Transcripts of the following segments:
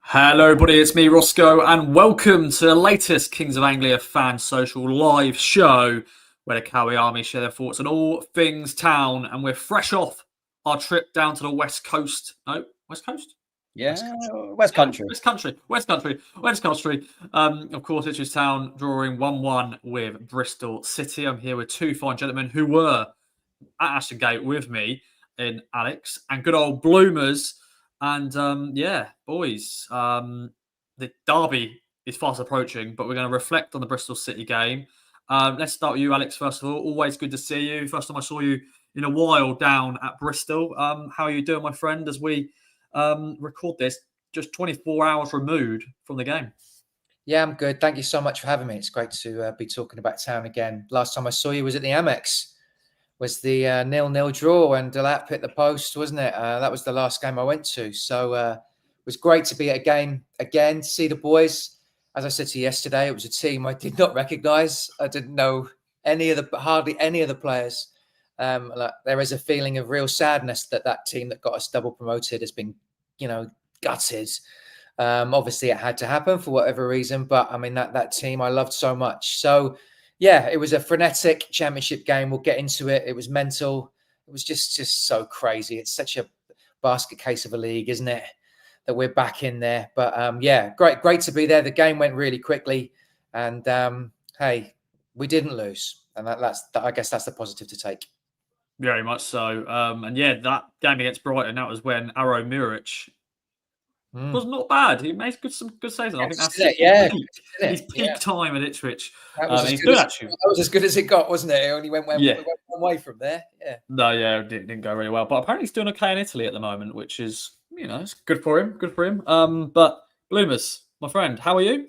Hello, everybody. It's me, Roscoe, and welcome to the latest Kings of Anglia fan social live show where the KOA Army share their thoughts on all things town. And we're fresh off our trip down to the West Coast. No, West Coast? Yeah, West Country. West Country. Of course, Ipswich Town drawing 1-1 with Bristol City. I'm here with two fine gentlemen who were at Ashton Gate with me in Alex and good old Bloomers. And boys, the derby is fast approaching, but we're going to reflect on the Bristol City game. Let's start with you, Alex, first of all. Always good to see you. First time I saw you in a while down at Bristol. How are you doing, my friend, as we record this just 24 hours removed from the game? Yeah, I'm good. Thank you so much for having me. It's great to be talking about town again. Last time I saw you was at the Amex. Was the 0-0 draw and Delap hit the post, wasn't it? That was the last game I went to. So it was great to be at a game again, see the boys. As I said to you yesterday, it was a team I did not recognise. I didn't know hardly any of the players. There is a feeling of real sadness that team that got us double promoted has been, gutted. Obviously, it had to happen for whatever reason, but I mean that team I loved so much. So. Yeah, it was a frenetic championship game. We'll get into it. It was mental. It was just so crazy. It's such a basket case of a league, isn't it? That we're back in there. But great to be there. The game went really quickly, and hey, we didn't lose, and I guess that's the positive to take. Very much so. That game against Brighton, that was when Aro Muric was not bad. He made some good saves. I think that's his peak time at Ipswich. That was, that was as good as it got, wasn't it? It only went one way from there. Yeah. No, it didn't go really well. But apparently he's doing okay in Italy at the moment, which is, it's good for him. Good for him. But Bloomers, my friend, how are you?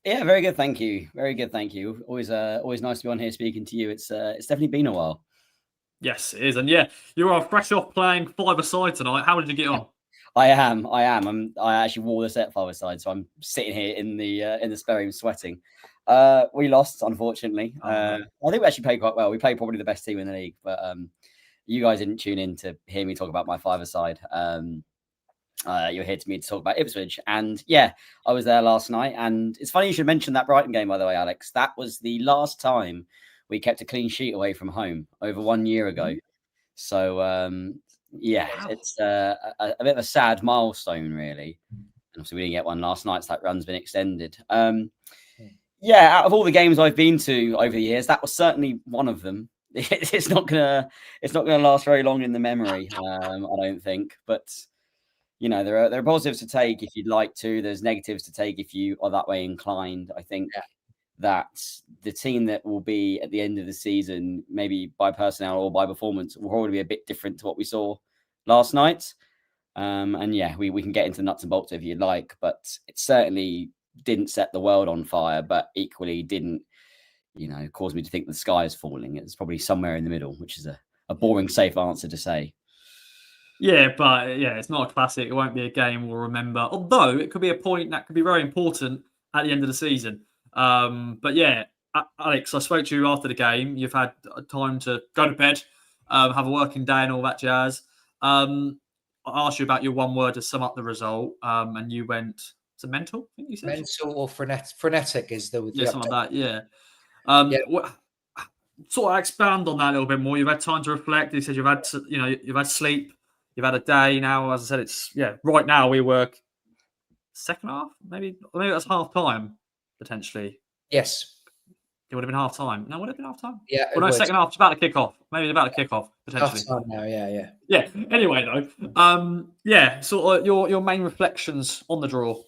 Yeah, very good. Thank you. Very good. Thank you. Always nice to be on here speaking to you. It's definitely been a while. Yes, it is. And you are fresh off playing five-a-side tonight. How did you get on? I am. I actually wore the set 5-a-side, so I'm sitting here in the spare room sweating. We lost, unfortunately. I think we actually played quite well. We played probably the best team in the league, but you guys didn't tune in to hear me talk about my 5-a-side. You're here to me to talk about Ipswich, and I was there last night. And it's funny you should mention that Brighton game, by the way, Alex. That was the last time we kept a clean sheet away from home over 1 year ago. So. It's a bit of a sad milestone, really. And obviously, we didn't get one last night, so that run's been extended. Out of all the games I've been to over the years, that was certainly one of them. It's not gonna last very long in the memory, I don't think. But there are positives to take if you'd like to. There's negatives to take if you are that way inclined. I think that the team that will be at the end of the season, maybe by personnel or by performance, will probably be a bit different to what we saw last night. We can get into the nuts and bolts if you'd like, but it certainly didn't set the world on fire, but equally didn't, cause me to think the sky is falling. It's probably somewhere in the middle, which is a boring, safe answer to say. Yeah, but it's not a classic. It won't be a game we'll remember, although it could be a point that could be very important at the end of the season. Alex, I spoke to you after the game. You've had time to go to bed, have a working day and all that jazz. I asked you about your one word to sum up the result, and you went, is it mental? I think you said mental or frenetic is the something like that. Sort of expand on that a little bit more. You've had time to reflect. You said you've had sleep, you've had a day. Now, as I said, it's right now we work second half, maybe that's half time. Potentially. Yes. It would have been half time. No, would it have been half time? Yeah. Well, no, second half. It's about to kick off. Maybe about to kick off, potentially. Half time now, yeah. Yeah. Anyway, though. Sort of your main reflections on the draw.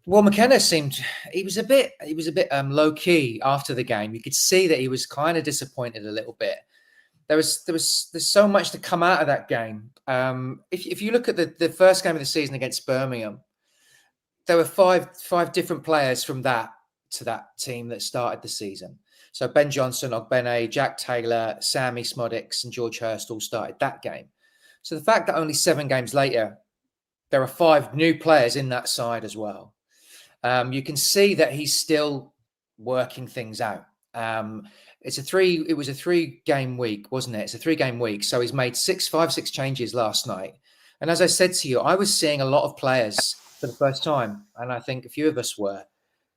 Well, McKenna he was a bit low key after the game. You could see that he was kind of disappointed a little bit. There's so much to come out of that game. If you look at the first game of the season against Birmingham, there were five different players from that to that team that started the season. So Ben Johnson, Ogbene, Jack Taylor, Sammy Smodix, and George Hurst all started that game. So the fact that only 7 games later, there are 5 new players in that side as well. You can see that he's still working things out. It was a 3-game week, wasn't it? It's a 3-game week. So he's made 5-6 changes last night. And as I said to you, I was seeing a lot of players for the first time, and I think a few of us were.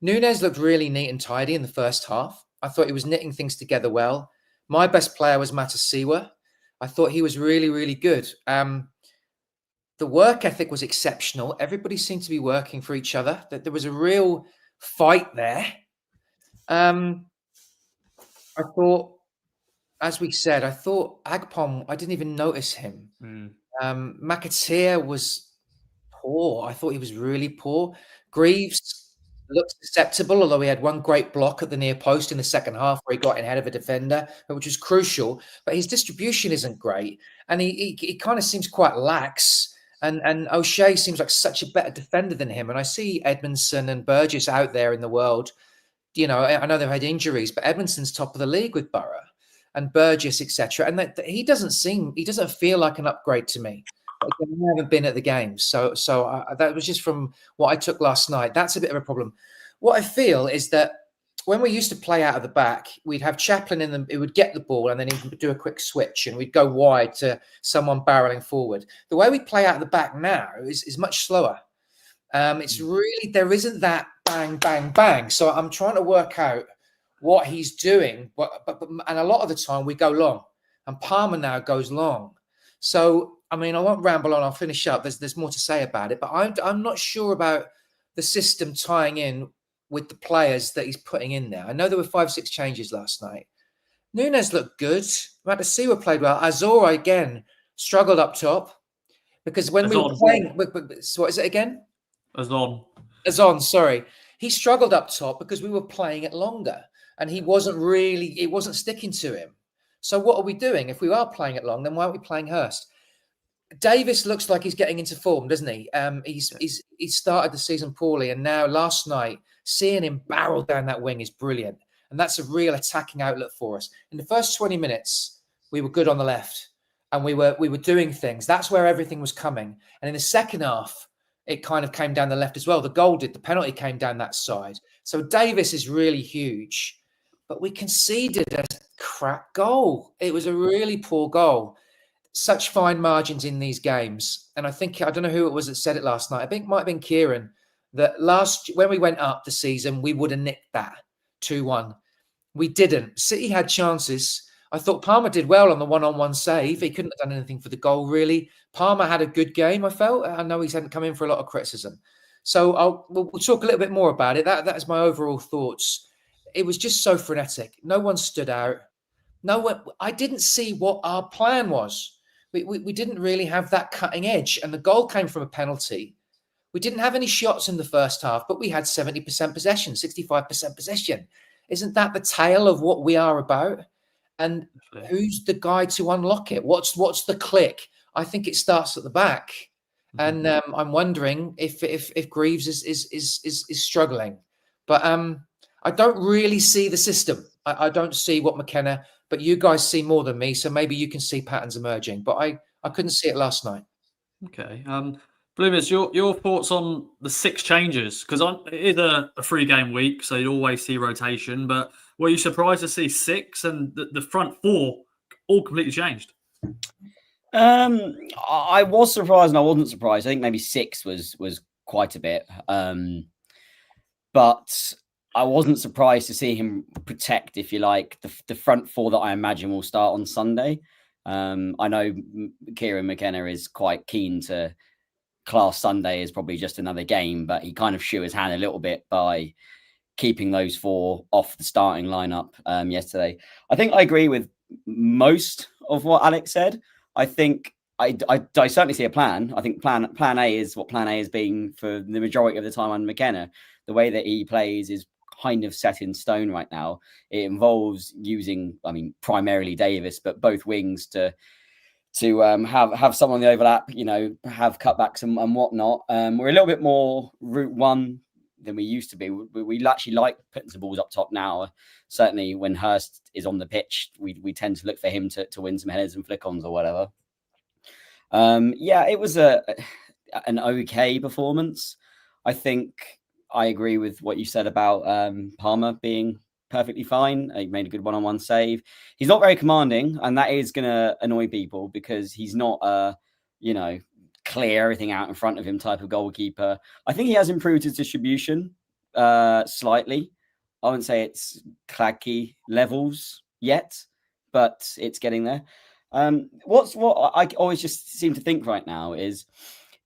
Nunes looked really neat and tidy in the first half. I thought he was knitting things together well. My best player was Matasiwa. I thought he was really, really good. The work ethic was exceptional. Everybody seemed to be working for each other. That there was a real fight there. I thought, as we said, I thought Agpom, I didn't even notice him. McAteer was poor. I thought he was really poor. Greaves looked acceptable, although he had one great block at the near post in the second half where he got in ahead of a defender, which was crucial. But his distribution isn't great, and he kind of seems quite lax. And O'Shea seems like such a better defender than him. And I see Edmondson and Burgess out there in the world. You know, I know they've had injuries, but Edmondson's top of the league with Borough and Burgess, etc. And he doesn't feel like an upgrade to me. I haven't been at the games, so that was just from what I took last night. That's a bit of a problem. What I feel is that when we used to play out of the back, we'd have Chaplin in them. It would get the ball and then he'd do a quick switch, and we'd go wide to someone barreling forward. The way we play out of the back now is much slower. It's really, there isn't that bang, bang, bang. So I'm trying to work out what he's doing, but and a lot of the time we go long, and Palmer now goes long. So I mean, I won't ramble on. I'll finish up. There's more to say about it, but I'm not sure about the system tying in with the players that he's putting in there. I know there were 5-6 changes last night. Nunes looked good. Matasiwa played well. Azor again struggled up top because when we were playing, what is it again? Azon, sorry. He struggled up top because we were playing it longer, and it wasn't sticking to him. So what are we doing? If we are playing it long, then why aren't we playing Hurst? Davis looks like he's getting into form, doesn't he? He started the season poorly, and now last night, seeing him barrel down that wing is brilliant. And that's a real attacking outlet for us. In the first 20 minutes, we were good on the left, and we were doing things. That's where everything was coming. And in the second half, it kind of came down the left as well. The goal did. The penalty came down that side. So Davis is really huge. But we conceded a crap goal. It was a really poor goal. Such fine margins in these games. And I don't know who it was that said it last night. I think it might have been Kieran, that when we went up the season, we would have nicked that 2-1. We didn't. City had chances. I thought Palmer did well on the one-on-one save. He couldn't have done anything for the goal, really. Palmer had a good game, I felt. I know he's hadn't come in for a lot of criticism. So we'll talk a little bit more about it. That is my overall thoughts. It was just so frenetic. No one stood out. I didn't see what our plan was. We didn't really have that cutting edge. And the goal came from a penalty. We didn't have any shots in the first half, but we had 70% possession, 65% possession. Isn't that the tale of what we are about? And who's the guy to unlock it? What's the click? I think it starts at the back. And I'm wondering if Greaves is struggling. But I don't really see the system. I don't see what McKenna, but you guys see more than me, so maybe you can see patterns emerging. But I couldn't see it last night. Okay. Bloomers, your thoughts on the 6 changes? Because it is a 3-game week, so you always see rotation. But were you surprised to see 6 and the front 4 all completely changed? I was surprised and I wasn't surprised. I think maybe 6 was quite a bit. But I wasn't surprised to see him protect, if you like, the front 4 that I imagine will start on Sunday. I know Kieran McKenna is quite keen to class Sunday as probably just another game, but he kind of shook his hand a little bit by keeping those 4 off the starting lineup yesterday. I think I agree with most of what Alex said. I think I certainly see a plan. I think plan A is what plan A has been for the majority of the time on McKenna. The way that he plays is kind of set in stone right now. It involves using, primarily Davis, but both wings to have someone on the overlap, have cutbacks and whatnot. We're a little bit more route one than we used to be. We actually like putting some balls up top now. Certainly when Hurst is on the pitch, we tend to look for him to win some headers and flick-ons or whatever. It was an okay performance. I think I agree with what you said about Palmer being perfectly fine. He made a good one-on-one save. He's not very commanding, and that is going to annoy people because he's not a, clear everything out in front of him type of goalkeeper. I think he has improved his distribution slightly. I wouldn't say it's clacky levels yet, but it's getting there. What I always just seem to think right now is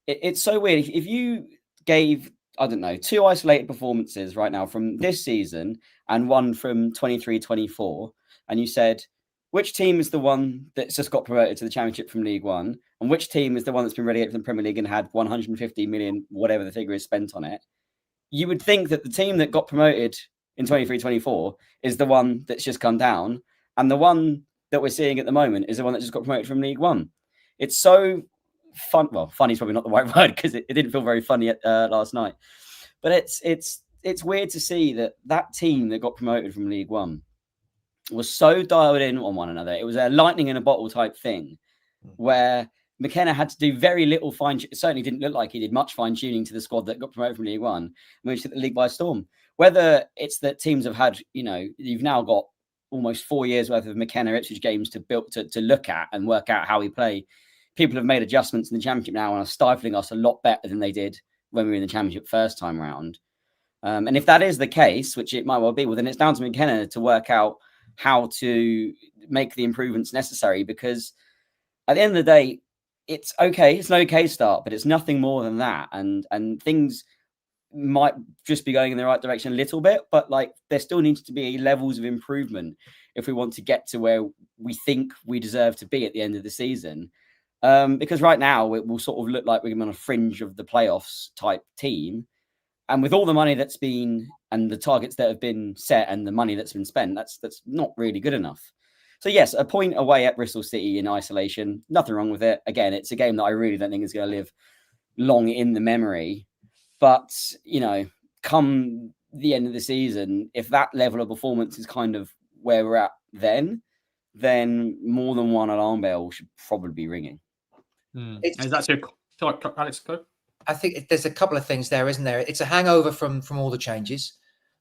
it's so weird. If you gave, I don't know, 2 isolated performances right now from this season and one from 23-24, and you said, which team is the one that's just got promoted to the Championship from League One, and which team is the one that's been relegated from the Premier League and had 150 million, whatever the figure is, spent on it, you would think that the team that got promoted in 23-24 is the one that's just come down, and the one that we're seeing at the moment is the one that just got promoted from League One. It's so fun. Well, funny is probably not the right word because it didn't feel very funny last night. But it's weird to see that team that got promoted from League One was so dialed in on one another. It was a lightning in a bottle type thing where McKenna had to do very little it certainly didn't look like he did much fine tuning to the squad that got promoted from League One, which took the league by storm. Whether it's that teams have had, you've now got almost 4 years worth of McKenna Ipswich games to look at and work out how we play. People have made adjustments in the Championship now and are stifling us a lot better than they did when we were in the Championship first time round. And if that is the case, which it might well be, well, then it's down to McKenna to work out how to make the improvements necessary, because at the end of the day, it's okay. It's an okay start, but it's nothing more than that. And things might just be going in the right direction a little bit, but there still needs to be levels of improvement if we want to get to where we think we deserve to be at the end of the season. Because right now it will sort of look like we're on a fringe of the playoffs type team. And with all the money that's been and the targets that have been set and the money that's been spent, that's not really good enough. So yes, a point away at Bristol City in isolation, nothing wrong with it. Again, it's a game that I really don't think is going to live long in the memory. But, come the end of the season, if that level of performance is kind of where we're at then more than one alarm bell should probably be ringing. Is that your Alex? Go. I think there's a couple of things there, isn't there? It's a hangover from all the changes,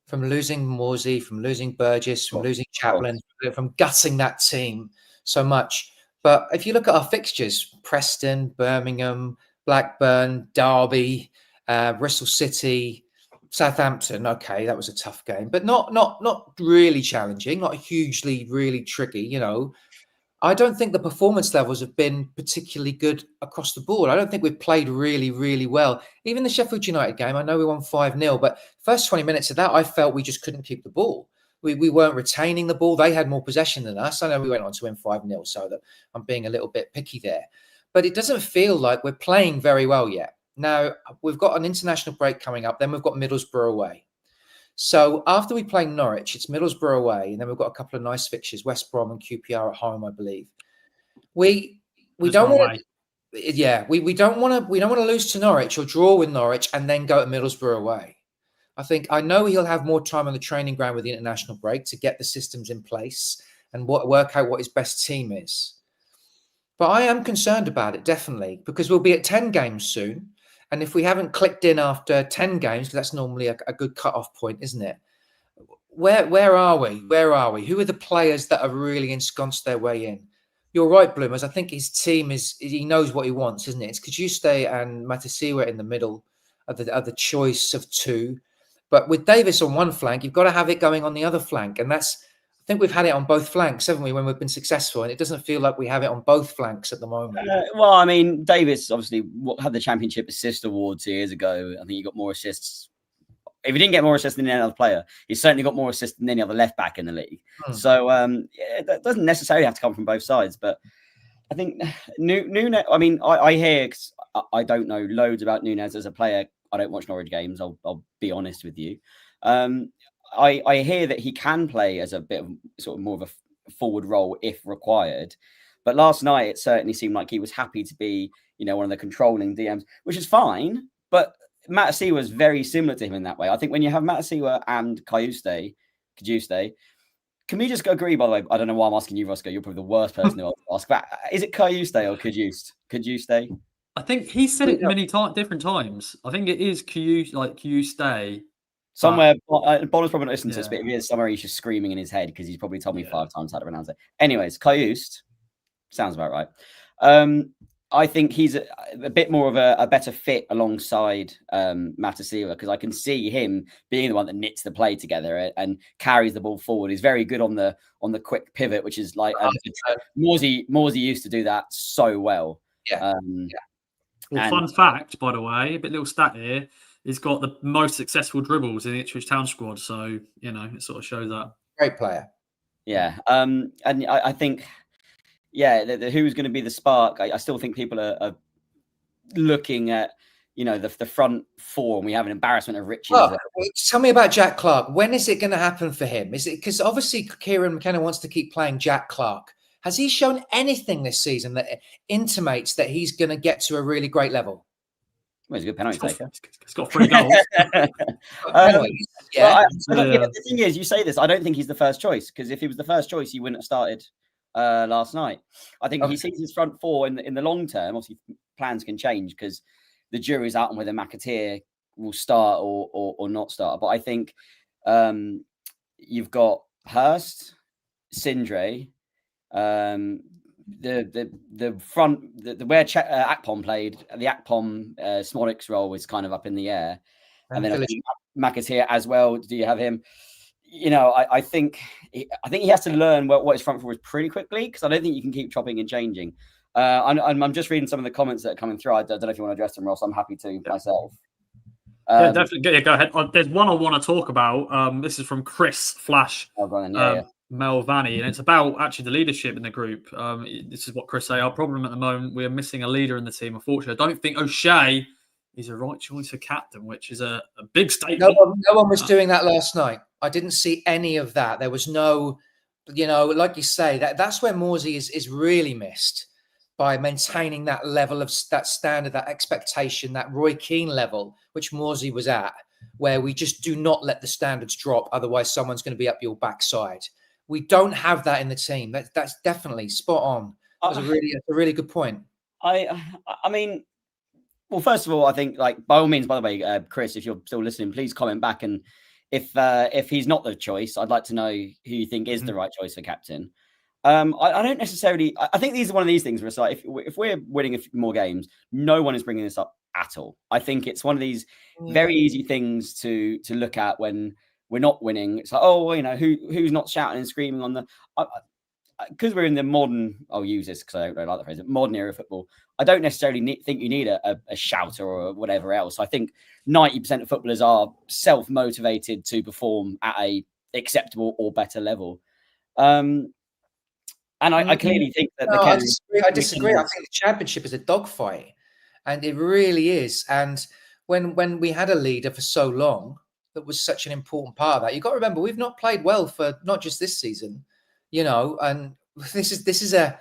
from losing Morsey, from losing Burgess, from losing Chaplin, from gutting that team so much. But if you look at our fixtures, Preston, Birmingham, Blackburn, Derby, Bristol City, Southampton, okay, that was a tough game, but not really challenging, not hugely, really tricky, I don't think the performance levels have been particularly good across the board. I don't think we've played really, really well. Even the Sheffield United game, I know we won 5-0, but first 20 minutes of that, I felt we just couldn't keep the ball. We weren't retaining the ball. They had more possession than us. I know we went on to win 5-0, so that I'm being a little bit picky there. But it doesn't feel like we're playing very well yet. Now, we've got an international break coming up. Then we've got Middlesbrough away. So after we play Norwich, it's Middlesbrough away, and then we've got a couple of nice fixtures: West Brom and QPR at home, I believe. We don't want to, we don't want to lose to Norwich or draw with Norwich and then go to Middlesbrough away. I know he'll have more time on the training ground with the international break to get the systems in place and work out what his best team is. But I am concerned about it, definitely, because we'll be at 10 games soon. And if we haven't clicked in after 10 games, because that's normally a good cut-off point, isn't it? Where are we? Where are we? Who are the players that have really ensconced their way in? You're right, Bloomers. I think his team he knows what he wants, isn't it? It's Kajuste and Matasiwa in the middle of the choice of two. But with Davis on one flank, you've got to have it going on the other flank. And I think we've had it on both flanks, haven't we, when we've been successful? And it doesn't feel like we have it on both flanks at the moment. Well, I mean, Davis obviously had the Championship Assist Award 2 years ago. I think he got more assists. If he didn't get more assists than any other player, he certainly got more assists than any other left back in the league. So that doesn't necessarily have to come from both sides. But I think Nunes, I mean, I hear, cause I don't know loads about Nunes as a player. I don't watch Norwich games. I'll be honest with you. I hear that he can play as a bit of sort of more of a forward role if required. But last night, it certainly seemed like he was happy to be, one of the controlling DMs, which is fine. But Matasiwa was very similar to him in that way. I think when you have Matasiwa and Kajuste, can we just agree, by the way, I don't know why I'm asking you, Roscoe, you're probably the worst person to ask, but is it Kajuste or Kajuste? I think he said it many different times. I think it is Kajuste. Somewhere, Bonner's probably not listening to this, but if he is somewhere, he's just screaming in his head because he's probably told me 5 times how to pronounce it. Anyways, Kajuste sounds about right. I think he's a bit more of a better fit alongside Matasiwa, because I can see him being the one that knits the play together and carries the ball forward. He's very good on the quick pivot, which is like Morsey used to do that so well. Yeah. Well, fun fact, by the way, a bit little stat here. He's got the most successful dribbles in the Ipswich Town squad, so it sort of shows that. Great player. Yeah, and I think. Yeah, who's going to be the spark? I still think people are looking at, the front four, and we have an embarrassment of riches. Well, tell me about Jack Clark. When is it going to happen for him? Is it because obviously Kieran McKenna wants to keep playing Jack Clark? Has he shown anything this season that intimates that he's going to get to a really great level? Well, he's a good penalty taker. He's got 3 goals. The thing is, you say this, I don't think he's the first choice, because if he was the first choice, he wouldn't have started last night. I think he sees his front four in the long term. Obviously, plans can change because the jury's out on whether McAteer will start or not start. But I think you've got Hurst, Sindre, the front, where Akpom played, the Akpom Smodic's role is kind of up in the air, and then I think McAteer as well. Do you have him? I think he has to learn what his front four is pretty quickly, because I don't think you can keep chopping and changing. I'm just reading some of the comments that are coming through. I don't know if you want to address them, Ross. I'm happy to myself. Yeah, definitely. Yeah, go ahead. There's one I want to talk about. This is from Chris Flash Melvani, and it's about actually the leadership in the group. This is what Chris say. Our problem at the moment, we are missing a leader in the team. Unfortunately, I don't think O'Shea is a right choice for captain, which is a big statement. No one was doing that last night. I didn't see any of that. There was no, like you say, that's where Morsey is really missed, by maintaining that level of that standard, that expectation, that Roy Keane level, which Morsey was at, where we just do not let the standards drop. Otherwise, someone's going to be up your backside. We don't have that in the team. That's definitely spot on. That's a really good point. I mean, well, first of all, I think, like, by all means, by the way, Chris, if you're still listening, please comment back. And if he's not the choice, I'd like to know who you think is the right choice for captain. I don't necessarily. I think these are one of these things where it's like, if we're winning a few more games, no one is bringing this up at all. I think it's one of these very easy things to look at when we're not winning. It's like, who's not shouting and screaming on the. Because we're in the modern, I'll use this because I don't really like the phrase, modern era of football. I don't necessarily think you need a shouter or whatever else. I think 90% of footballers are self-motivated to perform at a acceptable or better level. And I clearly think that I disagree. I think the championship is a dogfight, and it really is. And when we had a leader for so long, that was such an important part of that. You've got to remember, we've not played well for not just this season, and this is a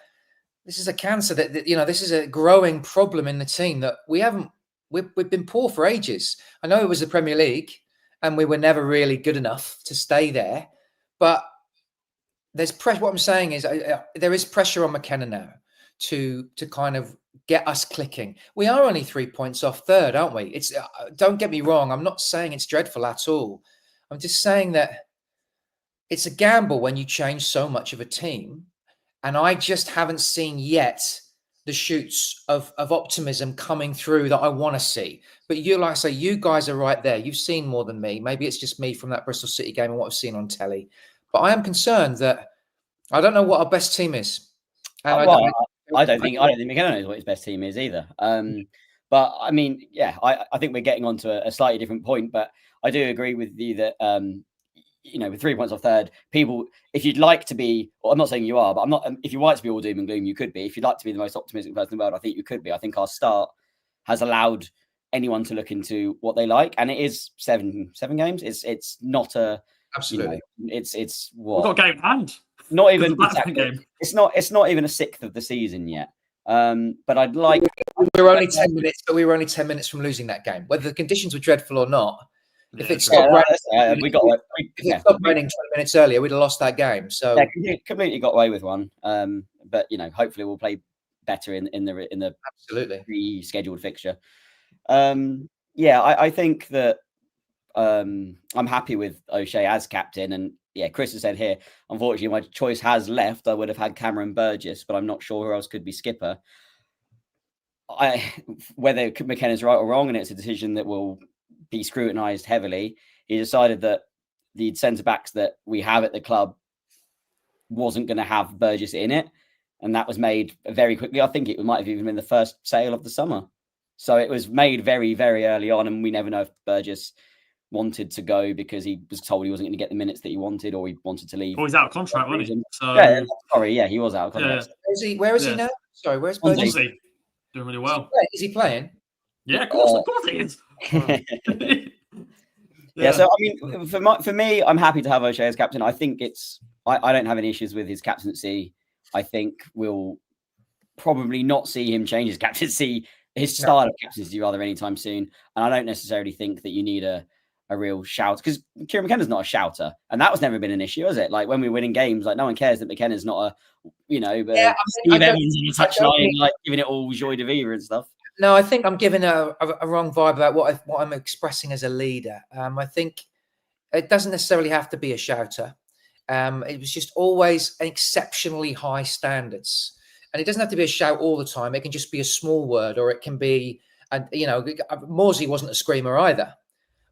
cancer that this is a growing problem in the team that we've been poor for ages. I know it was the Premier League and we were never really good enough to stay there, but there's pressure. What I'm saying is there is pressure on McKenna now to kind of get us clicking. We are only 3 points off third, aren't we? It's don't get me wrong. I'm not saying it's dreadful at all. I'm just saying that it's a gamble when you change so much of a team. And I just haven't seen yet the shoots of optimism coming through that I want to see. But like I say, you guys are right there. You've seen more than me. Maybe it's just me from that Bristol City game and what I've seen on telly. But I am concerned that I don't know what our best team is. And I don't think McKenna knows what his best team is either. But I mean, yeah, I think we're getting onto a slightly different point. But I do agree with you that with 3 points off third, people, if you'd like to be, well, I'm not saying you are, but I'm not. If you like to be all doom and gloom, you could be. If you'd like to be the most optimistic person in the world, I think you could be. I think our start has allowed anyone to look into what they like, and it is seven games. It's not a absolutely. It's what we've got a game in hand. Not even game. It's not even a sixth of the season yet. But I'd like. We were only 10 minutes, but we were only 10 minutes from losing that game, whether the conditions were dreadful or not. If it stopped raining 20 minutes earlier, we'd have lost that game. So completely got away with one. But hopefully we'll play better in the absolutely rescheduled fixture. I think that I'm happy with O'Shea as captain, and Chris has said here, unfortunately my choice has left. I would have had Cameron Burgess, but I'm not sure who else could be skipper. whether McKenna's right or wrong, and it's a decision that will be scrutinised heavily, he decided that the centre backs that we have at the club wasn't going to have Burgess in it, and that was made very quickly. I think it might have even been the first sale of the summer, so it was made very, very early on, and we never know if Burgess wanted to go because he was told he wasn't going to get the minutes that he wanted, or he wanted to leave. Well, he's out of contract, wasn't he? So Yeah, he was out of contract. Yeah. Where is he now? Sorry, where's Burgess? Swansea. Doing really well. Is he playing? Yeah, of course he is. Yeah, so I mean, for me, I'm happy to have O'Shea as captain. I think I don't have any issues with his captaincy. I think we'll probably not see him change his captaincy, his style of captaincy rather anytime soon. And I don't necessarily think that you need a real shout, because Kieran McKenna's not a shouter, and that was never been an issue, is it? Like when we're winning games, like no one cares that McKenna's not Steve Evans on the touchline, like giving it all joy de vivre and stuff. No, I think I'm giving a wrong vibe about what I'm expressing as a leader. I think it doesn't necessarily have to be a shouter. It was just always exceptionally high standards, and it doesn't have to be a shout all the time. It can just be a small word, or it can be, Morsey wasn't a screamer either,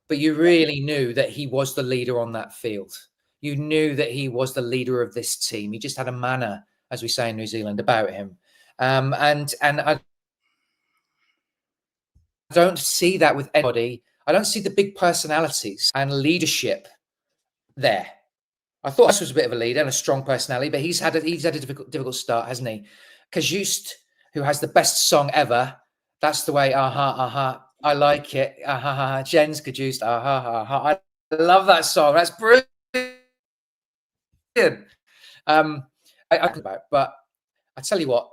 but you really knew that he was the leader on that field. You knew that he was the leader of this team. He just had a manner, as we say in New Zealand, about him, and I don't see that with anybody. I don't see the big personalities and leadership there. I thought this was a bit of a leader and a strong personality, but he's had a difficult start, hasn't he? Kajust, who has the best song ever. That's the way. I like it. Jens Kajust. I love that song. That's brilliant. But I tell you what,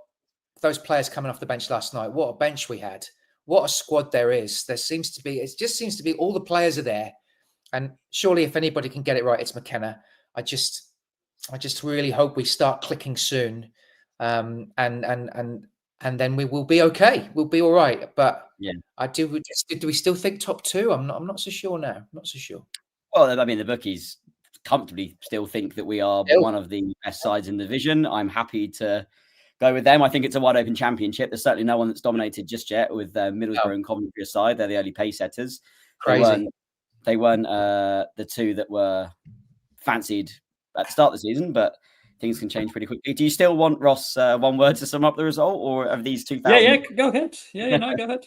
those players coming off the bench last night, what a bench we had. What a squad there is. It just seems to be all the players are there. And surely if anybody can get it right, it's McKenna. I just really hope we start clicking soon. And then we will be okay. We'll be all right. But yeah, do we still think top two? I'm not so sure now. Not so sure. Well, I mean, the bookies comfortably still think that we are one of the best sides in the division. I'm happy to go with them. I think it's a wide open championship. There's certainly no one that's dominated just yet with Middlesbrough and Coventry aside. They're the early pace setters. Crazy. They weren't the two that were fancied at the start of the season, but things can change pretty quickly. Do you still want, Ross, one word to sum up the result, or of these 2,000? Yeah, go ahead. Go ahead.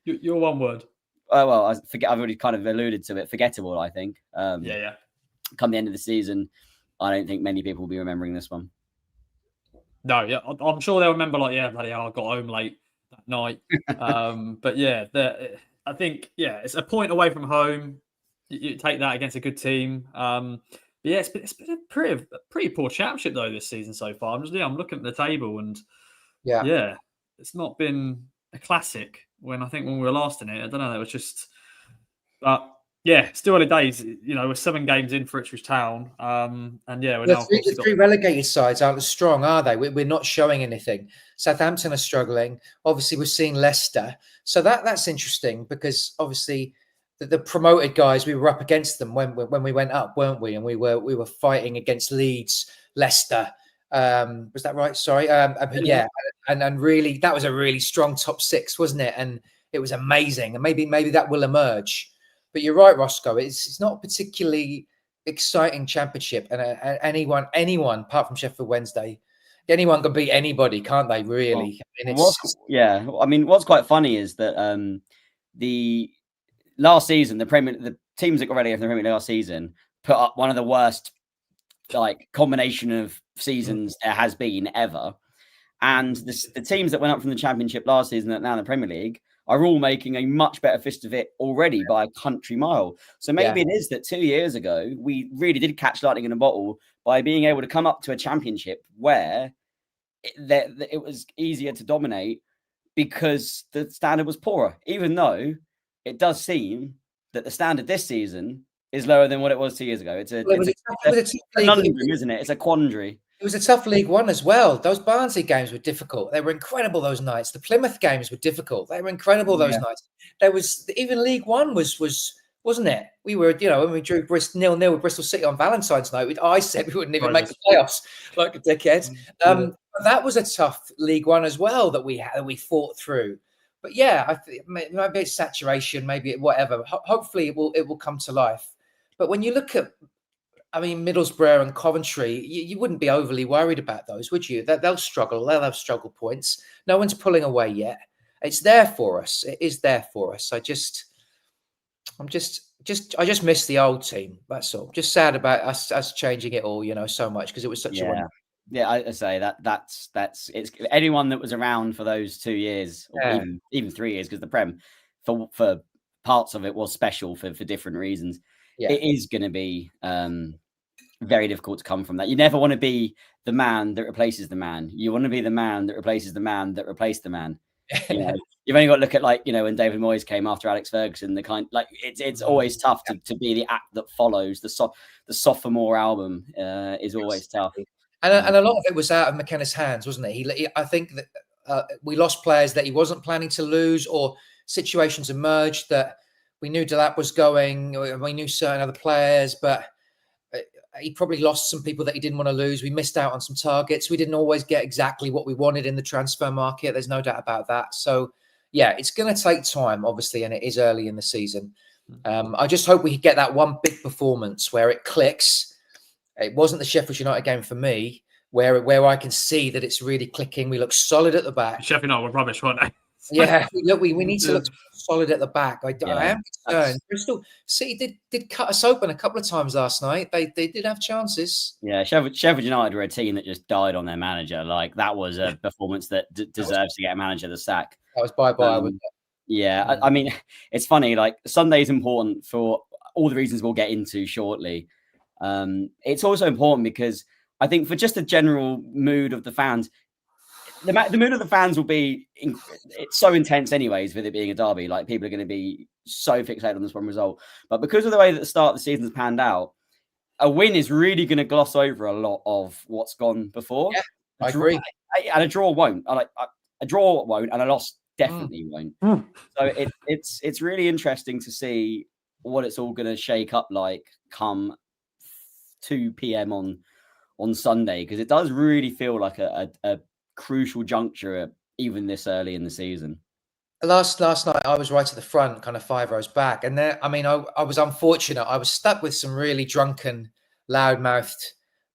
Your one word. Oh, well, I've already kind of alluded to it. Forgettable, I think. Yeah. Come the end of the season, I don't think many people will be remembering this one. No, yeah, I'm sure they'll remember. Like, yeah, bloody hell, I got home late that night. But yeah, I think it's a point away from home. You take that against a good team. Yeah, it's been a pretty poor championship though this season so far. I'm looking at the table and yeah, it's not been a classic. When we were last in it, I don't know. It was just, still early days. We're 7 games in for Ipswich Town, and we're now the three relegated sides aren't as strong, are they? We're not showing anything. Southampton are struggling. Obviously, we're seeing Leicester, so that's interesting because obviously the promoted guys, we were up against them when we went up, weren't we? And we were fighting against Leeds, Leicester. Was that right? Sorry. Yeah. And really, that was a really strong top 6, wasn't it? And it was amazing. And maybe that will emerge. But you're right, Roscoe. It's not a particularly exciting championship. And anyone apart from Sheffield Wednesday, anyone can beat anybody, can't they? Really? What's quite funny is that the last season, the teams that got relegated from the Premier League last season put up one of the worst combination of seasons there has been ever. And the teams that went up from the Championship last season that are now in the Premier League are all making a much better fist of it already by a country mile. So maybe it is that 2 years ago, we really did catch lightning in a bottle by being able to come up to a championship where it was easier to dominate because the standard was poorer, even though it does seem that the standard this season is lower than what it was 2 years ago. It's a conundrum, isn't it? It's a quandary. It was a tough League One as well. Those Barnsley games were difficult. They were incredible those nights. The Plymouth games were difficult. They were incredible those nights. There was even League One was wasn't it? We were, when we drew 0-0 with Bristol City on Valentine's night, I said we wouldn't even make the playoffs, like a dickhead. That was a tough League One as well that we fought through. But yeah, I think maybe it's saturation, maybe whatever. Hopefully, it will come to life. But when you look at, Middlesbrough and Coventry, you wouldn't be overly worried about those, would you? They'll struggle. They'll have struggle points. No one's pulling away yet. It's there for us. It is there for us. I just miss the old team. That's all. Just sad about us changing it all, so much because it was such a wonderful. Yeah, I say that's it's anyone that was around for those 2 years, or even 3 years, because the Prem for parts of it was special for different reasons. Yeah. It is going to be very difficult to come from that. You never want to be the man that replaces the man. You want to be the man that replaces the man that replaced the man. You've only got to look at when David Moyes came after Alex Ferguson. It's always tough to be the act that follows. The sophomore album is always tough. And a lot of it was out of McKenna's hands, wasn't it? I think that we lost players that he wasn't planning to lose, or situations emerged that we knew Delap was going. We knew certain other players, but he probably lost some people that he didn't want to lose. We missed out on some targets. We didn't always get exactly what we wanted in the transfer market. There's no doubt about that. So, yeah, it's going to take time, obviously, and it is early in the season. I just hope we get that one big performance where it clicks. It wasn't the Sheffield United game for me, where I can see that it's really clicking. We look solid at the back. Sheffield United were rubbish, weren't they? Yeah, we need to look solid at the back. I am concerned. Bristol City did cut us open a couple of times last night. They did have chances. Yeah, Sheffield United were a team that just died on their manager. That was a performance that deserves to get a manager the sack. That was bye-bye. Yeah, I mean, it's funny. Sunday's important for all the reasons we'll get into shortly. It's also important because I think for just the general mood of the fans, the mood of the fans will be it's so intense anyways with it being a derby. People are going to be so fixated on this one result. But because of the way that the start of the season's panned out, a win is really going to gloss over a lot of what's gone before. Yeah, I agree. And a draw won't. A draw won't, and a loss definitely won't. So it's really interesting to see what it's all going to shake up like come 2 p.m. on Sunday, because it does really feel like a crucial juncture even this early in the season. Last night I was right at the front, kind of 5 rows back, and there I was unfortunate. I was stuck with some really drunken, loudmouthed,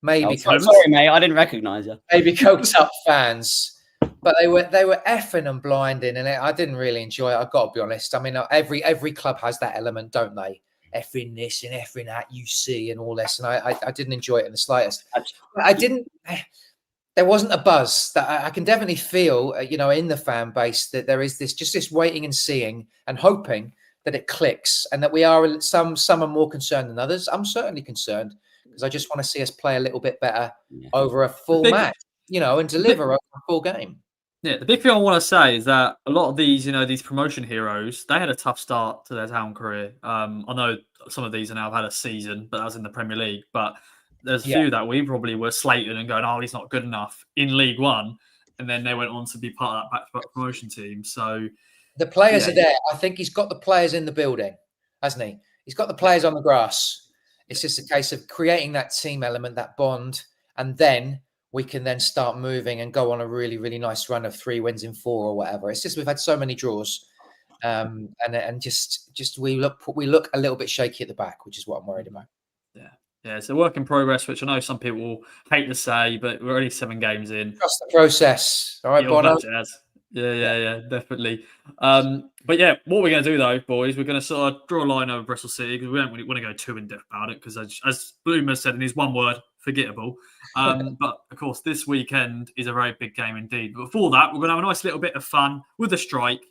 maybe sorry mate, I didn't recognize you. Maybe coked up fans, but they were effing and blinding, and I didn't really enjoy it. I've got to be honest. I mean, every club has that element, don't they? Effing this and effing that, you see, and all this, and I didn't enjoy it in the slightest. I didn't. There wasn't a buzz that I can definitely feel, in the fan base, that there is this waiting and seeing and hoping that it clicks, and that we are some are more concerned than others. I'm certainly concerned because I just want to see us play a little bit better over a full match, and deliver over a full game. Yeah, the big thing I want to say is that a lot of these, these promotion heroes, they had a tough start to their town career. I know some of these have had a season, but that was in the Premier League. But there's a few that we probably were slated and going, oh, he's not good enough in League One. And then they went on to be part of that back-to-back promotion team. So the players are there. I think he's got the players in the building, hasn't he? He's got the players on the grass. It's just a case of creating that team element, that bond, and then we can then start moving and go on a really, really nice run of 3 wins in 4 or whatever. It's just we've had so many draws, and just we look a little bit shaky at the back, which is what I'm worried about. Yeah, it's a work in progress, which I know some people hate to say, but we're only 7 games in. Trust the process. All right, Bono? Yeah, definitely. But yeah, what we're going to do though, boys, we're going to sort of draw a line over Bristol City because we don't really want to go too in depth about it because, as Bloomer said in his one word, forgettable. But of course, this weekend is a very big game indeed. But before that, we're going to have a nice little bit of fun with the strike,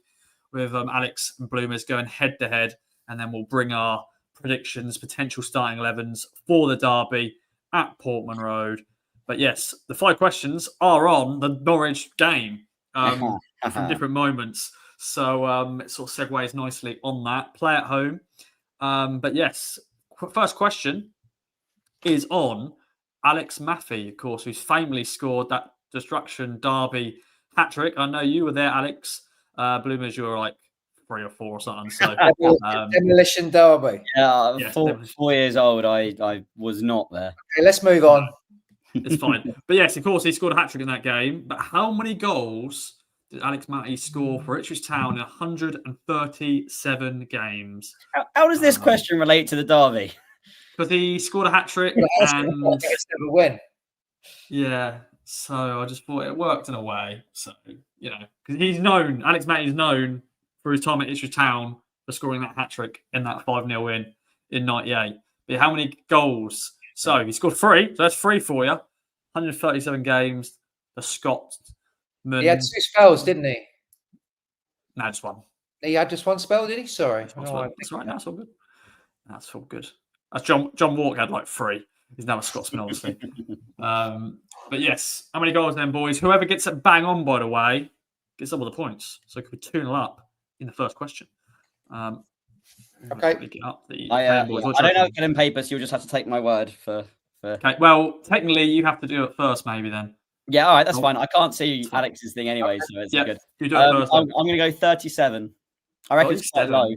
with Alex and Bloomers going head to head, and then we'll bring our predictions, potential starting 11s for the derby at Portman Road. But yes, the 5 questions are on the Norwich game from different moments. So it sort of segues nicely on that. Play at home. But yes, first question is on Alex Maffey, of course, who's famously scored that Destruction Derby hat-trick. I know you were there, Alex. Bloomers, you were 3 or 4 or something. So Demolition Derby. Yeah, Yes, 4 years old. I was not there. Okay, let's move on. it's fine. But yes, of course, he scored a hat trick in that game. But how many goals did Alex Matty score for Ipswich Town in 137 games? How does this question relate to the derby? Because he scored a hat trick, I and think it's never win. yeah, so I just thought it worked in a way. So because Alex Matty's known for his time at Ipswich Town for scoring that hat trick in that 5-0 win in '98. But how many goals? So he scored 3. So that's 3 for you. 137 games. The Scotsman. He had 2 spells, didn't he? No, just one. He had just 1 spell, did he? Sorry. That's right. That's all good. That's all good. That's John Walker had like 3. He's now a Scotsman, obviously. But yes, how many goals then, boys? Whoever gets it bang on, by the way, gets double the points. So it could be 2-0 up in the first question. Okay. I don't have pen and paper, so you'll just have to take my word for. Okay. Well, technically, you have to do it first, maybe then. Yeah, all right, that's fine. I can't see Alex's thing anyway, so it's good. You do it first. I'm going to go 37. I reckon it's quite low.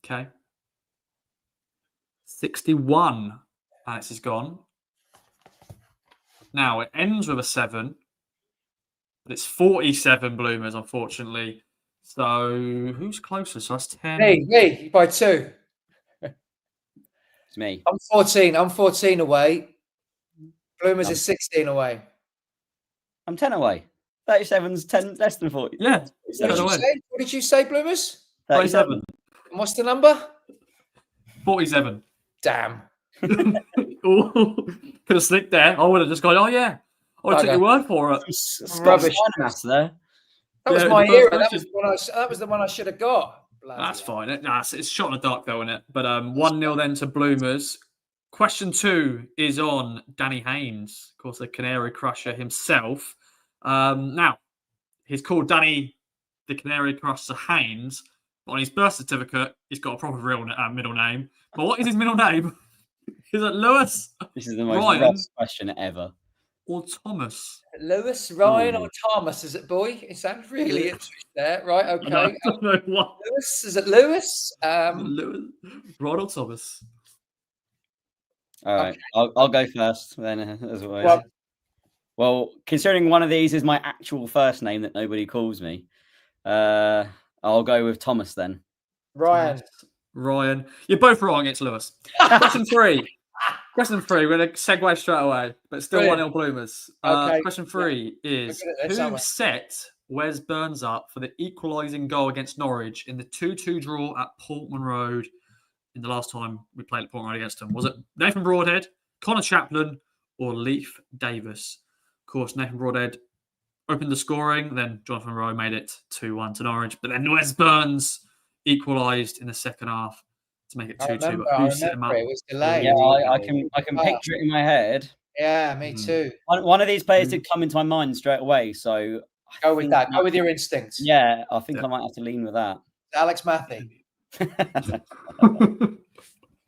Okay. 61. Alex is gone. Now, it ends with a 7, but it's 47 Bloomers, unfortunately. So, who's closer? So, that's 10. Me, by 2. It's me. I'm 14. I'm 14 away. Bloomers is 16 away. I'm 10 away. 37's 10 less than 40. Yeah. What did you say, Bloomers? 37. And what's the number? 47. Damn. Could have slipped there. I would have just gone, oh, yeah. I took your word for it. Rubbish. There. That was my era. That was the one I should have got. That's fine. It's shot in the dark, though, isn't it? But 1-0 then to Bloomers. Question 2 is on Danny Haynes, of course, the Canary Crusher himself. Now, he's called Danny the Canary Crusher Haynes. But on his birth certificate, he's got a proper middle name. But what is his middle name? Is it Lewis? This is the most rough question ever. Or Thomas? Lewis, Ryan, or Thomas? Is it boy? It sounds really interesting there. Right, okay. I don't know what. Lewis, is it Lewis? Lewis. Ryan or Thomas? All right, okay. I'll go first then, as always. Well, considering one of these is my actual first name that nobody calls me, I'll go with Thomas then. Ryan. You're both wrong. It's Lewis. Question 3. Question 3. We're going to segue straight away, but still 1-0 Bloomers. Okay. Question 3 is who set Wes Burns up for the equalising goal against Norwich in the 2-2 draw at Portman Road in the last time we played at Portman Road against them? Was it Nathan Broadhead, Connor Chaplin, or Leif Davis? Of course, Nathan Broadhead opened the scoring, then Jonathan Rowe made it 2-1 to Norwich, but then Wes Burns equalised in the second half to make it 2-2. But who set him up? It was delayed. Yeah, I can picture it in my head. Yeah, me too. One of these players did come into my mind straight away, so go with that. Go with your instincts. Yeah, I think I might have to lean with that. Alex Matthew.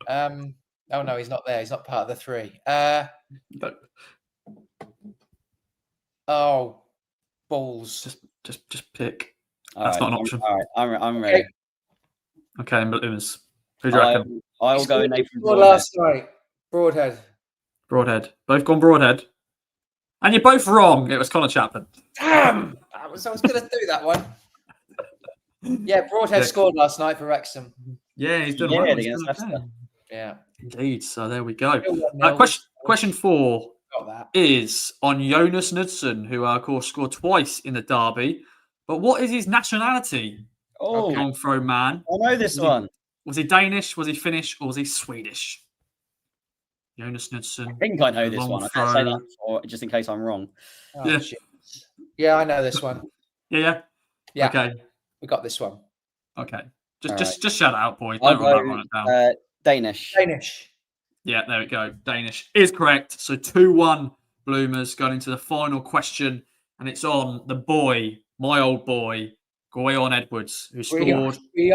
Oh no, he's not there. He's not part of the 3. Oh, balls. Just pick. All That's right, not an option. All right, I'm ready. Okay, but it was. Who do you reckon? I will go Nathan Broadhead. Last night, Broadhead. Both gone Broadhead. And you're both wrong. It was Connor Chaplin. Damn! I was going to do that one. Yeah, Broadhead scored last night for Wrexham. Yeah, he's done well against Leicester. Yeah. Indeed. So there we go. Question Question 4 is on Jonas Knudsen, who, of course, scored twice in the derby. But what is his nationality? Oh, long throw man. I know this one. Was he Danish? Was he Finnish? Or was he Swedish? Jonas Knudsen. I think I know this one. I can't say that before, just in case I'm wrong. Oh, yeah, I know this one. Yeah. Okay. We got this one. Okay. Just shout it out, boys. I'll Don't write it down. Danish. Yeah, there we go. Danish is correct. So 2-1 Bloomers going into the final question. And it's on the boy, my old boy, Gwion Edwards, who scored. He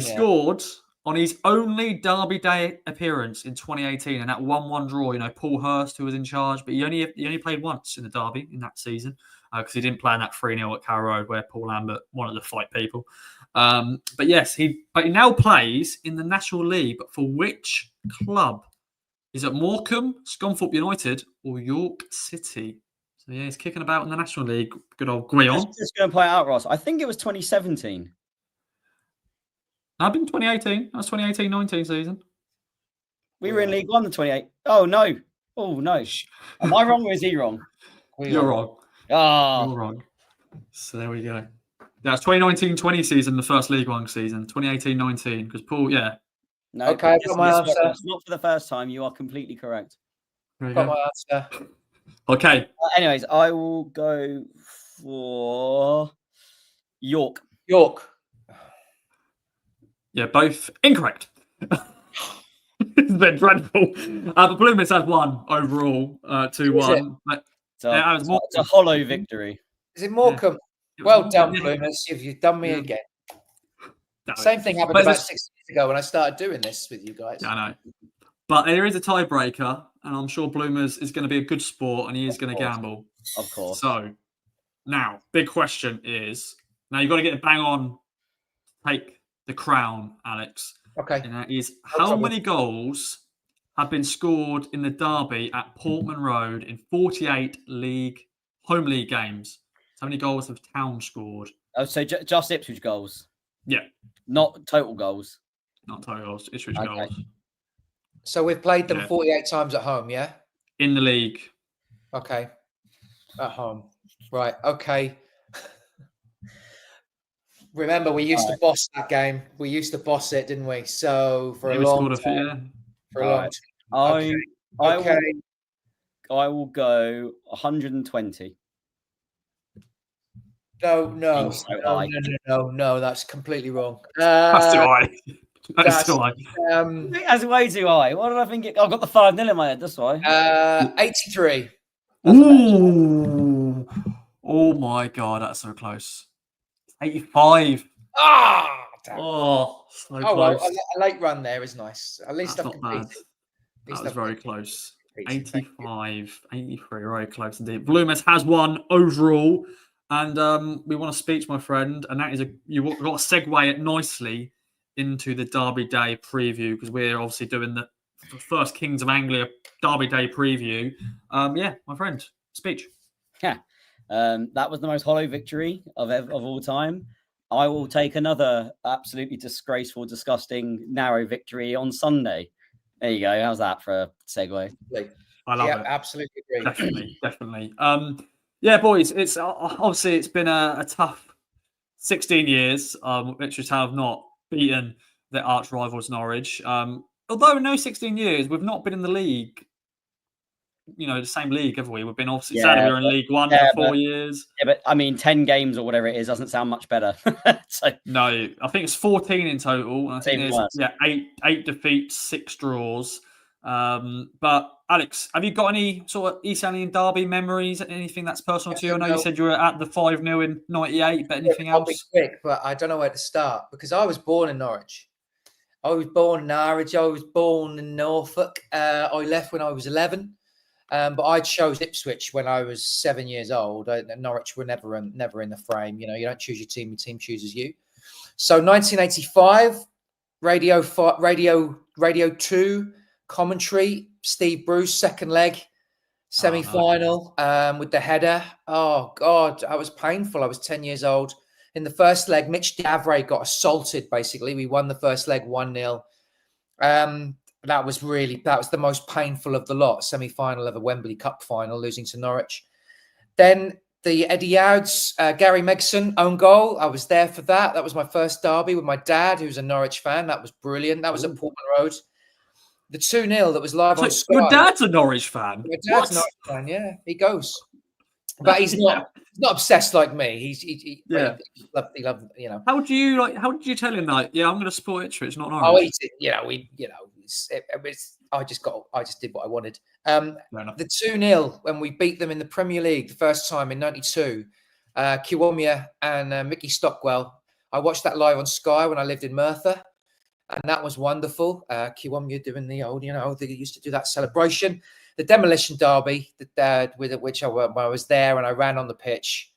scored on his only Derby Day appearance in 2018 and that 1-1 draw. Paul Hurst, who was in charge, but he only played once in the Derby in that season. because he didn't play in that 3-0 at Carrow Road where Paul Lambert wanted to fight people. But yes, he now plays in the National League. But for which club? Is it Morecambe, Scunthorpe United, or York City? So yeah, he's kicking about in the National League. Good old Guion. Just going to play out, Ross. I think it was 2017. I've been 2018. That was 2018-19 season. We were in League One, the 28. Oh no! Oh no! Am I wrong or is he wrong? You're wrong. Ah, You're wrong. So there we go. That's 2019-20 season, the first League One season. 2018-19, because Paul, yeah. no. Okay, I've got my answer. Not for the first time. You are completely correct. Got my answer. Okay. Anyways, I will go for York. York. Yeah, both incorrect. It's been dreadful. But Bloomers had one overall, 2-1. So Yeah, it was it's a hollow victory. Is it Morecambe? Yeah. Well done, Bloomers. You've done me Yeah. again. No, Same thing happened but about 6 years ago when I started doing this with you guys. Yeah, I know. But there is a tiebreaker, and I'm sure Bloomers is going to be a good sport, and he is going to gamble. Of course. So now, big question is, now you've got to get a bang on, take the crown, Alex. Okay. And that is, how many goals have been scored in the derby at Portman Road in 48 home league games? How many goals have Town scored? Oh, so just Ipswich goals? Yeah. Not total goals? Not total goals, Ipswich Okay. goals. So we've played them Yeah. 48 times at home, yeah? In the league. Okay. At home. Right. Okay. Remember, we used to boss that game. We used to boss it, didn't we? So for a long time. For a long time. Okay. I will go 120. No. That's completely wrong. That's too high. That's too high. That's way too high. What did I think? I've got the 5-0 in my head. That's why. 83. Ooh. Oh my God, that's so close. 85. Ah! Damn. Oh, so Oh, close. well, a late run there is nice. At least That's I've not bad. competed. That was very close. Competed. 85, 83, very close indeed. Bloomers has won overall, and we want a speech, my friend, and that is you've got to segue it nicely into the Derby Day preview, because we're obviously doing the first Kings of Anglia Derby Day preview. Yeah, my friend, speech. Yeah, that was the most hollow victory of all time. I will take another absolutely disgraceful, disgusting, narrow victory on Sunday. There you go. How's that for a segue? I love it. Absolutely agree. Definitely. Yeah, boys, it's obviously it's been a tough 16 years. Ipswich Town have not beaten their arch rivals Norwich. Although in those 16 years, we've not been in the league, the same league, have we? We've been obviously sadly we were in League One for 4 years. Yeah, but I mean, 10 games or whatever it is doesn't sound much better. No, I think it's 14 in total. And I think there's worse. eight defeats, 6 draws. But Alex, have you got any sort of East Anglian derby memories? Anything that's personal to you? I know you said you were at the 5-0 in '98, but anything else? I'll be quick, but I don't know where to start because I was born in Norwich. I was born in Norwich. I was born in Norfolk. I left when I was 11. But I chose Ipswich when I was 7 years old. Norwich were never in the frame. You don't choose your team chooses you. So 1985, Radio 2 commentary. Steve Bruce, second leg, semi-final with the header. Oh God, that was painful. I was 10 years old. In the first leg, Mitch Davray got assaulted. Basically, we won the first leg 1-0. That was the most painful of the lot. Semi-final of a Wembley Cup final, losing to Norwich. Then the Eddie Ouds, Gary Megson own goal. I was there for that. That was my first derby with my dad, who's a Norwich fan. That was brilliant. That was at Portman Road. The 2-0 that was live on Sky. Your dad's a Norwich fan. My dad's a Norwich fan. Yeah, he goes, but he's not obsessed like me. He loved. How did you tell him that? Yeah, I'm going to support Ipswich, not Norwich. Oh, I just did what I wanted. The 2-0 when we beat them in the Premier League the first time in '92, Kiwomya and Mickey Stockwell. I watched that live on Sky when I lived in Merthyr. and that was wonderful. Kiwomya doing the old, they used to do that celebration. The demolition derby, with which I was there and I ran on the pitch.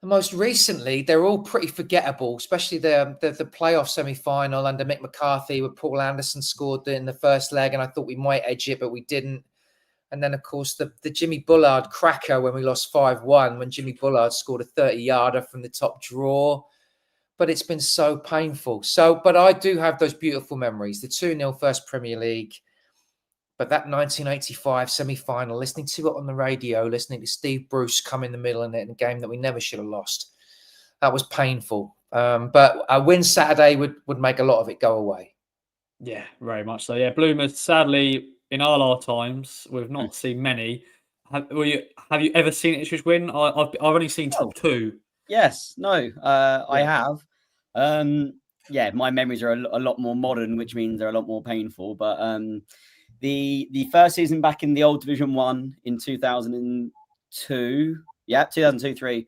And most recently, they're all pretty forgettable, especially the playoff semi-final under Mick McCarthy, where Paul Anderson scored in the first leg, and I thought we might edge it, but we didn't. And then, of course, the Jimmy Bullard cracker when we lost 5-1, when Jimmy Bullard scored a 30-yarder from the top draw. But it's been so painful. But I do have those beautiful memories. The 2-0 first Premier League. But that 1985 semi-final, listening to it on the radio, listening to Steve Bruce come in the middle in it in a game that we never should have lost. That was painful. But a win Saturday would make a lot of it go away. Yeah, very much so. Yeah, Bloomers, sadly, in our lifetimes, we've not seen many. Have you ever seen Ipswich win? I've only seen top two. Yes, no, I have. Yeah, my memories are a lot more modern, which means they're a lot more painful. But the first season back in the old Division 1 in 2002, 2002-3,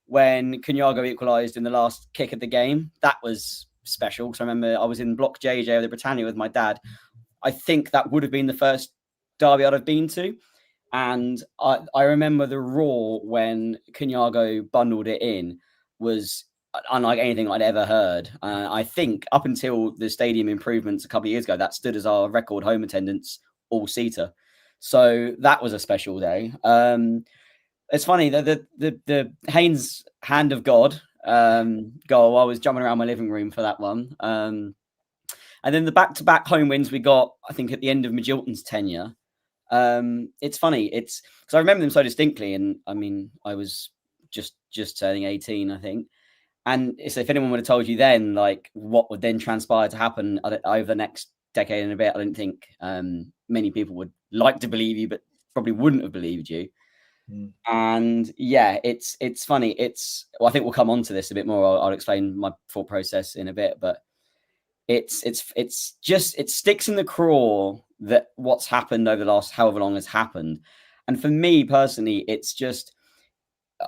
when Cunyago equalised in the last kick of the game, that was special. Because I remember I was in Block JJ of the Britannia with my dad. I think that would have been the first derby I'd have been to. And I remember the roar when Cunyago bundled it in was unlike anything I'd ever heard. I think up until the stadium improvements a couple of years ago, that stood as our record home attendance all-seater. So that was a special day. It's funny, the Haynes Hand of God goal, I was jumping around my living room for that one. And then the back-to-back home wins we got, I think, at the end of Magilton's tenure. It's funny. It's because I remember them so distinctly, and I mean, I was just turning 18, I think. And so if anyone would have told you then, like, what would then transpire to happen over the next decade and a bit, I don't think many people would like to believe you, but probably wouldn't have believed you. And yeah, it's funny. Well, I think we'll come on to this a bit more. I'll explain my thought process in a bit, but it sticks in the craw that what's happened over the last however long has happened. And for me personally, it's just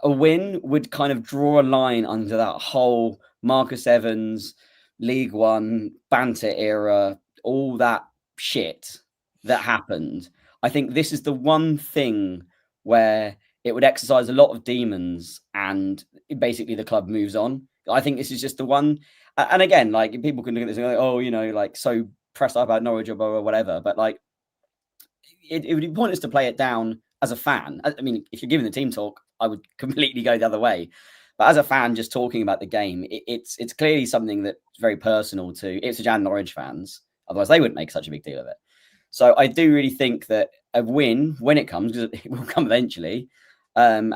a win would kind of draw a line under that whole Marcus Evans, League One, banter era, all that shit that happened. I think this is the one thing where it would exercise a lot of demons and basically the club moves on. I think this is just the one. And again, like, people can look at this and go, oh, like, so pressed up about Norwich or whatever. But like, it would be pointless to play it down as a fan. I mean, if you're giving the team talk, I would completely go the other way. But as a fan, just talking about the game, it's clearly something that's very personal to Ipswich and Norwich fans. Otherwise, they wouldn't make such a big deal of it. So I do really think that a win, when it comes, because it will come eventually, and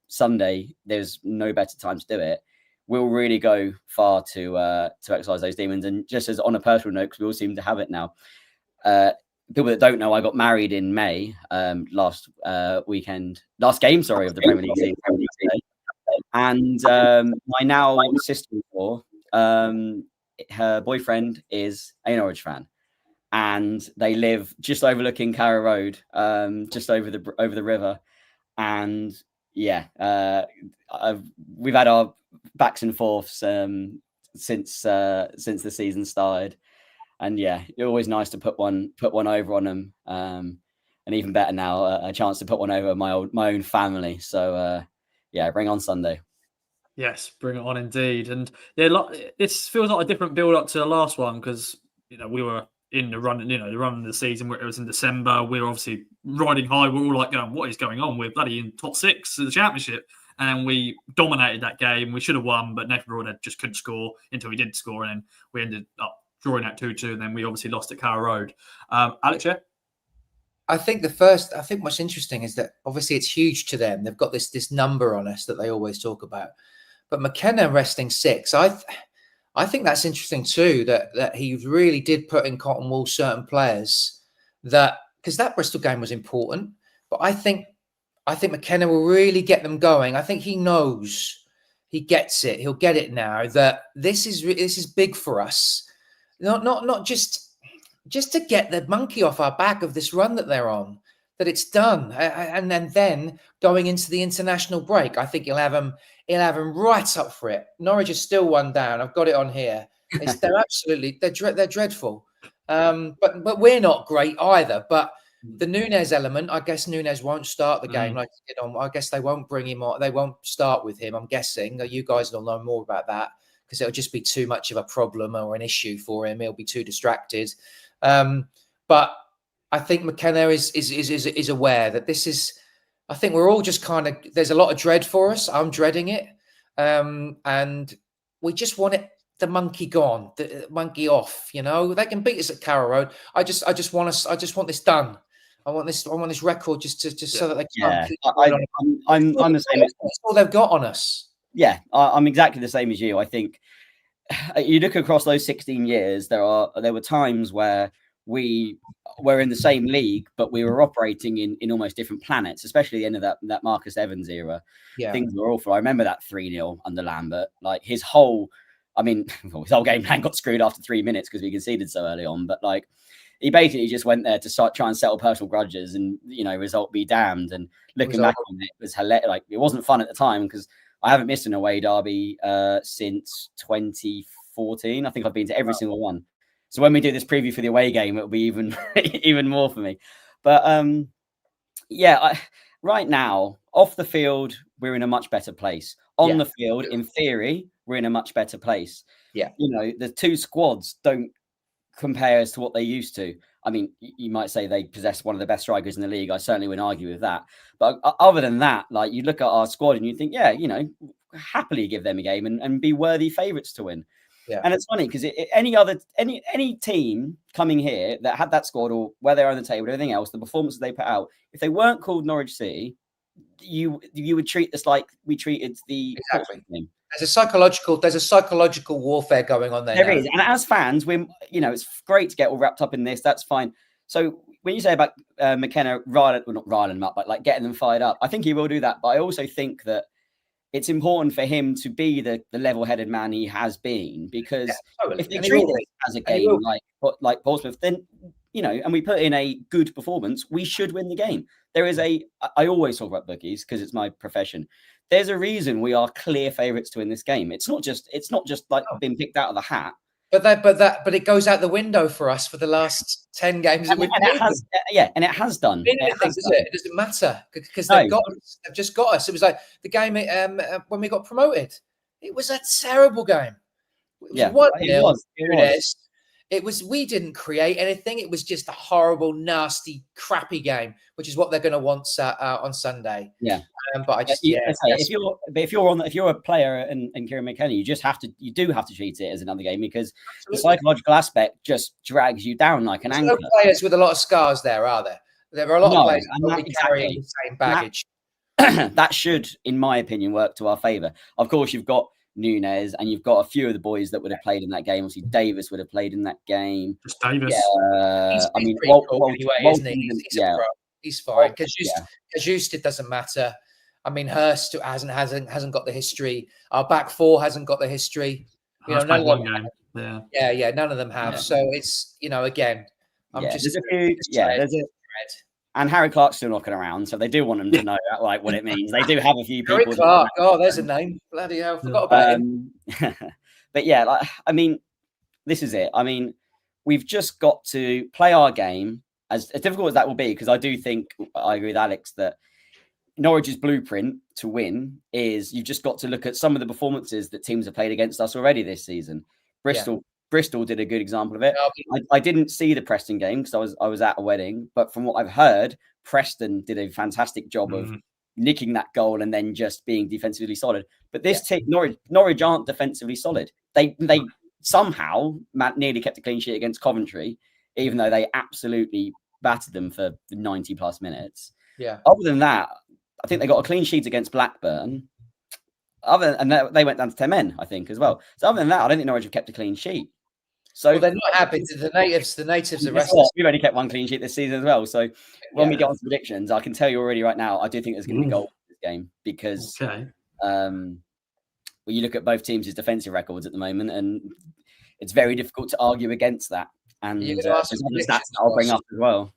Sunday, there's no better time to do it, will really go far to exercise those demons. And just as on a personal note, because we all seem to have it now, people that don't know, I got married in May last game of the Premier League season. And my now sister-in-law, her boyfriend is a Norwich fan, and they live just overlooking Carrow Road, just over the river. And yeah, we've had our backs and forths since the season started. And yeah, it's always nice to put one over on them, and even better now, a chance to put one over my own family. So yeah, bring on Sunday. Yes, bring it on indeed. And yeah, this feels like a different build up to the last one, because we were in the run, the run of the season where it was in December. We were obviously riding high. We're all like going, what is going on? We're bloody in top 6 of the championship. And then we dominated that game. We should have won, but Nathan Broad just couldn't score until he did score. And then we ended up drawing at 2-2. And then we obviously lost at Carrow Road. Alex, yeah? I think what's interesting is that obviously it's huge to them. They've got this number on us that they always talk about. But McKenna resting 6, I think that's interesting too, that he really did put in cotton wool certain players, because that Bristol game was important. But I think McKenna will really get them going. I think he knows, he gets it. He'll get it now that this is big for us. Not just to get the monkey off our back of this run that they're on, that it's done. And then going into the international break, I think he'll have them right up for it. Norwich is still one down. I've got it on here. They're absolutely they're dreadful. But we're not great either. But the Nunes element, I guess Nunes won't start the game. Like, I guess they won't bring him on. They won't start with him. I'm guessing. You guys will know more about that because it'll just be too much of a problem or an issue for him. He'll be too distracted. But I think McKenna is aware that this is. I think we're all just kind of. There's a lot of dread for us. I'm dreading it, and we just want it. The monkey gone, the monkey off. You know, they can beat us at Carrow Road. I just want this done. I want this record just so that they can't. I'm the same. That's all they've got on us. Yeah, I'm exactly the same as you. I think you look across those 16 years. There were times where we were in the same league, but we were operating in almost different planets. Especially the end of that Marcus Evans era. Yeah, things were awful. I remember that 3-0 under Lambert. Like his whole game plan got screwed after 3 minutes because we conceded so early on. But like, he basically just went there to try and settle personal grudges, and result be damned. And looking back on it, was hilarious. Like, it wasn't fun at the time because I haven't missed an away derby since 2014. I think I've been to every single one. So when we do this preview for the away game, it'll be even more for me. But right now, off the field, we're in a much better place. On the field, in theory, we're in a much better place. Yeah. The two squads don't compare as to what they used to. I mean, you might say they possess one of the best strikers in the league. I certainly wouldn't argue with that. But other than that, like, you look at our squad and you think, happily give them a game and be worthy favourites to win. Yeah. And it's funny because any team coming here that had that squad or where they're on the table, everything else, the performances they put out, if they weren't called Norwich City, you would treat this like we treated the team. There's a psychological warfare going on there. There is, and as fans, it's great to get all wrapped up in this. That's fine. So when you say about McKenna not riling them up, but like getting them fired up, I think he will do that. But I also think that it's important for him to be the level-headed man he has been, because if they treat it as a game like Portsmouth, then and we put in a good performance, we should win the game. I always talk about bookies because it's my profession. There's a reason we are clear favourites to win this game. It's not just like being picked out of the hat. But it goes out the window for us for the last 10 games. And it has done. It doesn't matter because they've just got us. It was like the game when we got promoted. It was a terrible game. It was. It was. We didn't create anything. It was just a horrible, nasty, crappy game, which is what they're going to want on Sunday. Yeah. But I just if you're a player in Kieran McKenna, you do have to treat it as another game, because the psychological aspect just drags you down like an anchor. No players with a lot of scars there, are there? There are a lot of players who will be carrying the same baggage. That should, in my opinion, work to our favour. Of course, you've got Nunes, and you've got a few of the boys that would have played in that game. Obviously, Davis would have played in that game. Just Davis. He's isn't he? He's fine. Jesus, it doesn't matter. I mean, Hurst hasn't got the history. Our back four hasn't got the history. None of them have. None of them have. Yeah. So it's again, and Harry Clark's still knocking around, so they do want them to know like what it means. They do have a few people. Harry Clark, there's a name. Bloody hell, forgot about him. But this is it. I mean, we've just got to play our game, as difficult as that will be, because I do think I agree with Alex that Norwich's blueprint to win is you've just got to look at some of the performances that teams have played against us already this season. Bristol did a good example of it. I didn't see the Preston game because I was at a wedding, but from what I've heard, Preston did a fantastic job of nicking that goal and then just being defensively solid. But this team, Norwich aren't defensively solid. They somehow nearly kept a clean sheet against Coventry, even though they absolutely battered them for 90 plus minutes. Yeah. Other than that, I think they got a clean sheet against Blackburn. They went down to 10 men, I think, as well. So other than that, I don't think Norwich have kept a clean sheet. So they're not happy. The natives are restless. We've only kept one clean sheet this season as well. So when we get on to predictions, I can tell you already right now, I do think there's going to be goals in this game, because when you look at both teams' defensive records at the moment, and it's very difficult to argue against that. And there's other stats that I'll bring up as well.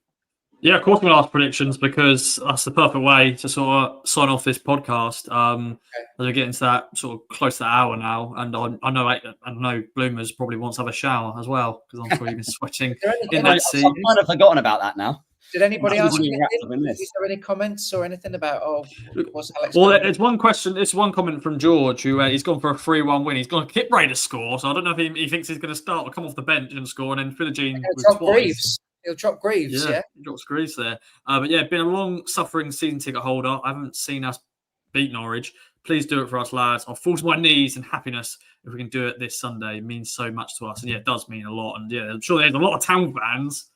Yeah, of course we'll ask predictions because that's the perfect way to sort of sign off this podcast. As we get into that sort of close to the hour now, and I know Bloomers probably wants to have a shower as well because I'm sure you've been sweating in that sea. I've kind of forgotten about that now. Did anybody ask Really anything? wrapped up in this. Is there any comments or anything about what's Alex? Well, doing? it's one question. It's one comment from George who he's gone for a 3-1 win. He's gone to Kip Ray to score, so I don't know if he thinks he's going to start or come off the bench and score, and then Philogene with drop twice. Greaves. He'll drop Greaves. Yeah, he drops Greaves there. But yeah, been a long-suffering season ticket holder. I haven't seen us beat Norwich. Please do it for us, lads. I'll fall to my knees in happiness if we can do it this Sunday. It means so much to us, and yeah, it does mean a lot. And yeah, I'm sure there's a lot of Town fans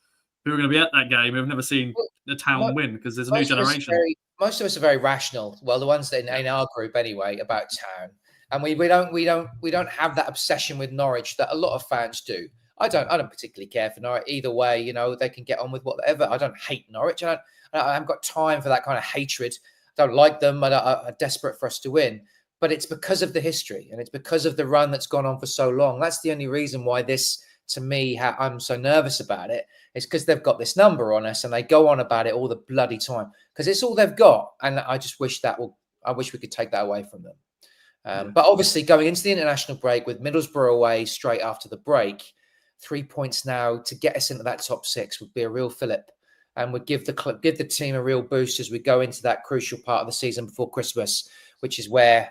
who are going to be at that game who've never seen the Town win because there's a new generation. Most of us are very rational. Well, the ones that in our group anyway about Town, and we don't have that obsession with Norwich that a lot of fans do. I don't particularly care for Norwich either way. You know, they can get on with whatever. I don't hate Norwich. I haven't got time for that kind of hatred. I don't like them. I'm desperate for us to win. But it's because of the history and it's because of the run that's gone on for so long. That's the only reason why this, to me, I'm so nervous about it. It's because they've got this number on us and they go on about it all the bloody time because it's all they've got. And I just wish I wish we could take that away from them. But obviously going into the international break with Middlesbrough away straight after the break, 3 points now to get us into that top 6 would be a real fillip and would give the team a real boost as we go into that crucial part of the season before Christmas, which is where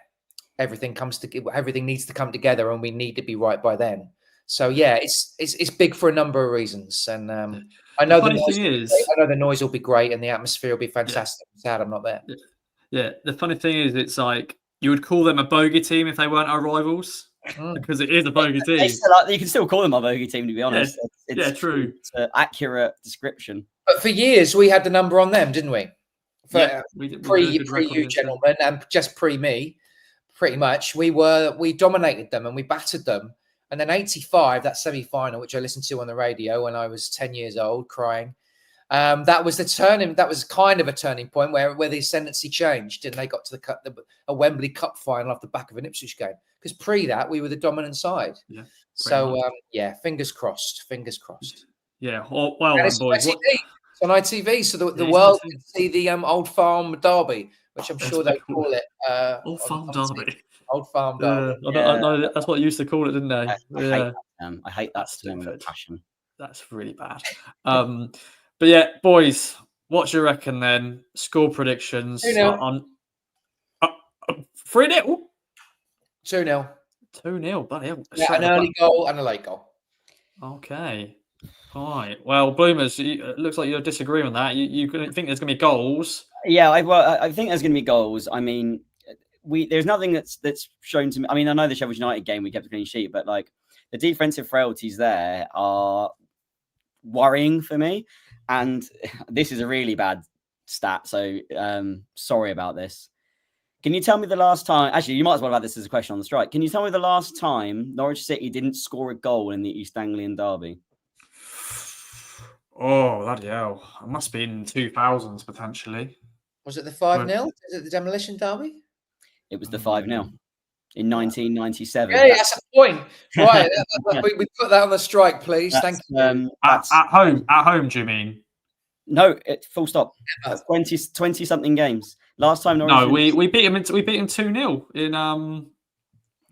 everything needs to come together and we need to be right by then. So yeah, it's big for a number of reasons, and I know the noise will be great and the atmosphere will be fantastic. Yeah. Sad I'm not there. Yeah, the funny thing is, it's like you would call them a bogey team if they weren't our rivals, because it is a bogey team. You can still call them a bogey team, to be honest. Yeah, true. It's an accurate description. But for years we had the number on them, didn't we? Pre you gentlemen, and just pre me, pretty much. We dominated them and we battered them. And then 85, that semi-final, which I listened to on the radio when I was 10 years old, crying. That was kind of a turning point where the ascendancy changed and they got to a Wembley Cup final off the back of an Ipswich game. Because pre that, we were the dominant side. Yeah. So fingers crossed. Yeah. Well, boys. It's on ITV, so the world can see the Old Farm Derby, which I'm sure they call it. Old Farm Derby. Old Farm Derby. I know that's what they used to call it, didn't they? I hate that term with passion. That's really bad. But yeah, boys, what do you reckon then? Score predictions 2-0. On 3-0? 2-0. 2-0, bloody hell. Yeah, an early goal and a late goal. Okay. All right. Well, Bloomers, it looks like you're disagreeing with that. You think there's going to be goals? Yeah, I think there's going to be goals. I mean, there's nothing that's shown to me. I mean, I know the Sheffield United game we kept a clean sheet, but like the defensive frailties there are worrying for me. And this is a really bad stat, so sorry about this. Can you tell me the last time? Actually, you might as well have had this as a question on the strike. Can you tell me the last time Norwich City didn't score a goal in the East Anglian derby? Oh, bloody hell! It must be in 2000s potentially. Was it the 5-0? Is it the demolition derby? It was the 5-0 in 1997. Yeah, that's a point. Right, we put that on the strike, please. Thank you. At home, do you mean? No, full stop. 20 something games. Last time Norwich. No, we beat them. We beat them 2-0 in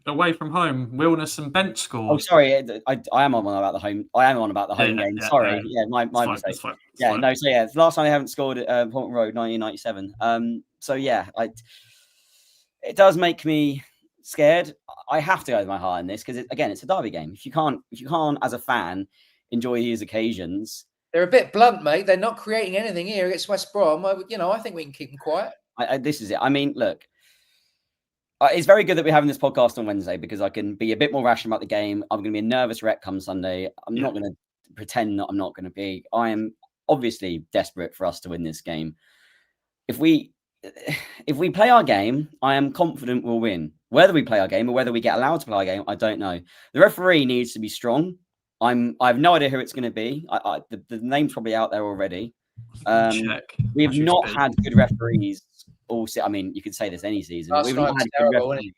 away from home. Wilness and Bent scored. Oh, sorry, I am on about the home. I am on about the home game. Sorry, my mistake. Fine. No. So yeah, the last time they haven't scored at Portman Road, 1997. So yeah, it does make me scared. I have to go with my heart in this because again, it's a derby game. If you can't, as a fan, enjoy these occasions. They're a bit blunt, mate. They're not creating anything here against West Brom. I think we can keep them quiet. This is it. I mean, look, it's very good that we're having this podcast on Wednesday because I can be a bit more rational about the game. I'm going to be a nervous wreck come Sunday. I'm not going to pretend that I'm not going to be. I am obviously desperate for us to win this game. If we play our game, I am confident we'll win. Whether we play our game or whether we get allowed to play our game, I don't know. The referee needs to be strong. I have no idea who it's going to be. The name's probably out there already. We have not had good referees all season. I mean, you could say this any season. We've not had good referees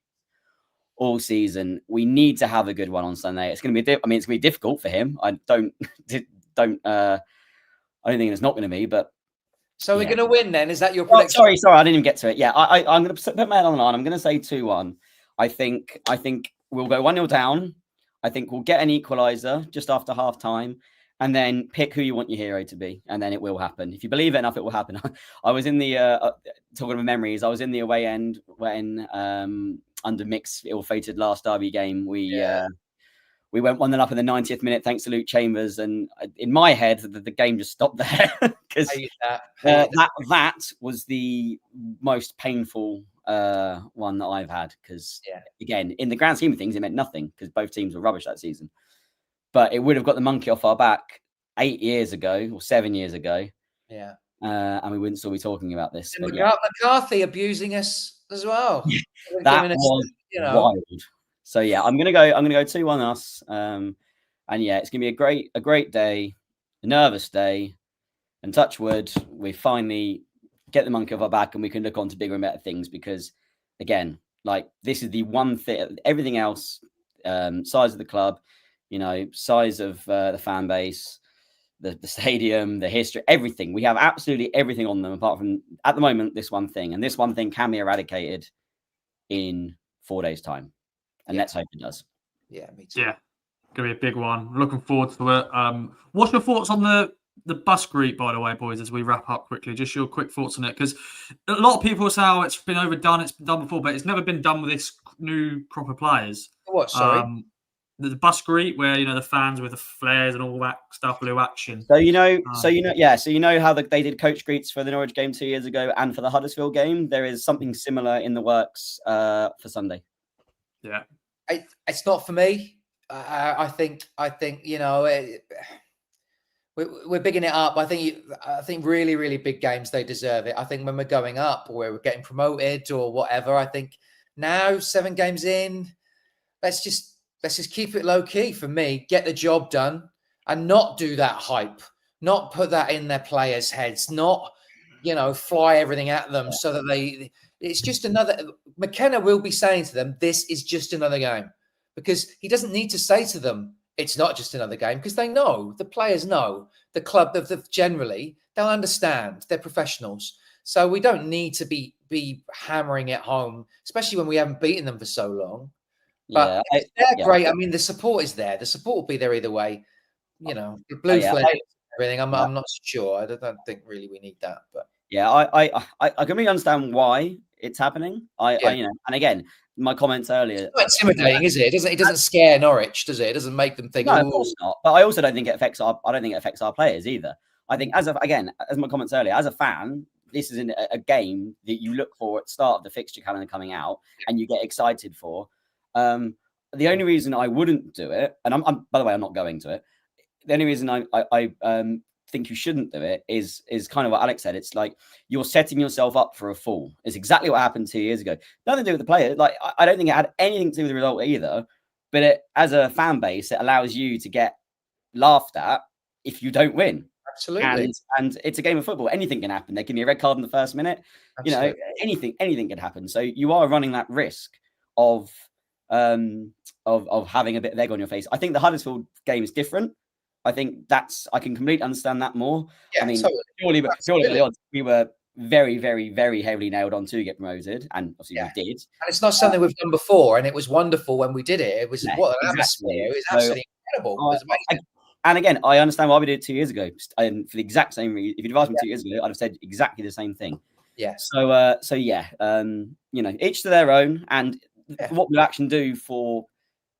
all season. We need to have a good one on Sunday. It's going to be. It's going to be difficult for him. I don't think it's not going to be, but So we're Yeah. going to win then? Is that your Oh, prediction? sorry, I didn't even get to it. Yeah, I'm going to put my head on the line. I'm going to say 2-1. I think we'll go 1-0 down. I think we'll get an equaliser just after half time, and then pick who you want your hero to be, and then it will happen. If you believe it enough, it will happen. I was in the talking of memories. I was in the away end when under Mick's ill-fated last derby game, we went 1-0 up in the 90th minute thanks to Luke Chambers, and in my head the game just stopped there because that was the most painful one that I've had, because again, in the grand scheme of things, it meant nothing because both teams were rubbish that season. But it would have got the monkey off our back 8 years ago or 7 years ago. Yeah. And we wouldn't still be talking about this. And But McCarthy abusing us as well. That was wild. So yeah, I'm gonna go 2-1 us. And yeah, it's gonna be a great day, a nervous day, and touch wood, we finally get the monkey off our back and we can look on to bigger and better things, because again, like, this is the one thing, everything else, size of the club, size of the fan base, the stadium, the history, everything. We have absolutely everything on them apart from, at the moment, this one thing. And this one thing can be eradicated in 4 days' time. And let's hope it does. Yeah, me too. Yeah, going to be a big one. Looking forward to it. What's your thoughts on the bus group, by the way, boys, as we wrap up quickly? Just your quick thoughts on it, because a lot of people say, oh, it's been overdone, it's been done before, but it's never been done with this new crop of players. What, sorry? The bus greet, where the fans with the flares and all that stuff, blue action. So so how they did coach greets for the Norwich game 2 years ago and for the Huddersfield game. There is something similar in the works for Sunday. Yeah, it's not for me. I think we're bigging it up. I think really, really big games, they deserve it. I think when we're going up or we're getting promoted or whatever, I think now 7 games in, let's just keep it low key for me. Get the job done and not do that hype. Not put that in their players' heads. Not fly everything at them so that it's just another. McKenna will be saying to them, "This is just another game," because he doesn't need to say to them, "It's not just another game," because they know, the players know, the club, generally they'll understand. They're professionals, so we don't need to be hammering it home, especially when we haven't beaten them for so long. But they're great. I mean, the support is there. The support will be there either way. The blue flag, everything. I'm not sure. I don't think really we need that. But yeah, I completely understand why it's happening. And again, my comments earlier. It's not intimidating, is it? It doesn't scare Norwich, does it? It doesn't make them think. No, of course not. But I also don't think it affects our players either. I think as my comments earlier, as a fan, this is a game that you look for at the start of the fixture calendar coming out, and you get excited for. The only reason I wouldn't do it, and I'm by the way, I'm not going to it. The only reason I think you shouldn't do it is kind of what Alex said. It's like you're setting yourself up for a fall. It's exactly what happened 2 years ago. Nothing to do with the player. Like, I don't think it had anything to do with the result either. But as a fan base, it allows you to get laughed at if you don't win. Absolutely. And it's a game of football. Anything can happen. There can be a red card in the first minute. Absolutely. Anything can happen. So you are running that risk of having a bit of egg on your face. I think the Huddersfield game is different. I think I can completely understand that more. Yeah, I mean, totally. purely by the odds, we were very, very, very heavily nailed on to get promoted, and obviously we did. And it's not something we've done before, and it was wonderful when we did it. It was what an atmosphere. It was absolutely incredible. It was amazing. And again, I understand why we did it 2 years ago, and for the exact same reason. If you'd asked me 2 years ago, I'd have said exactly the same thing. Yeah. So each to their own, and what we actually do for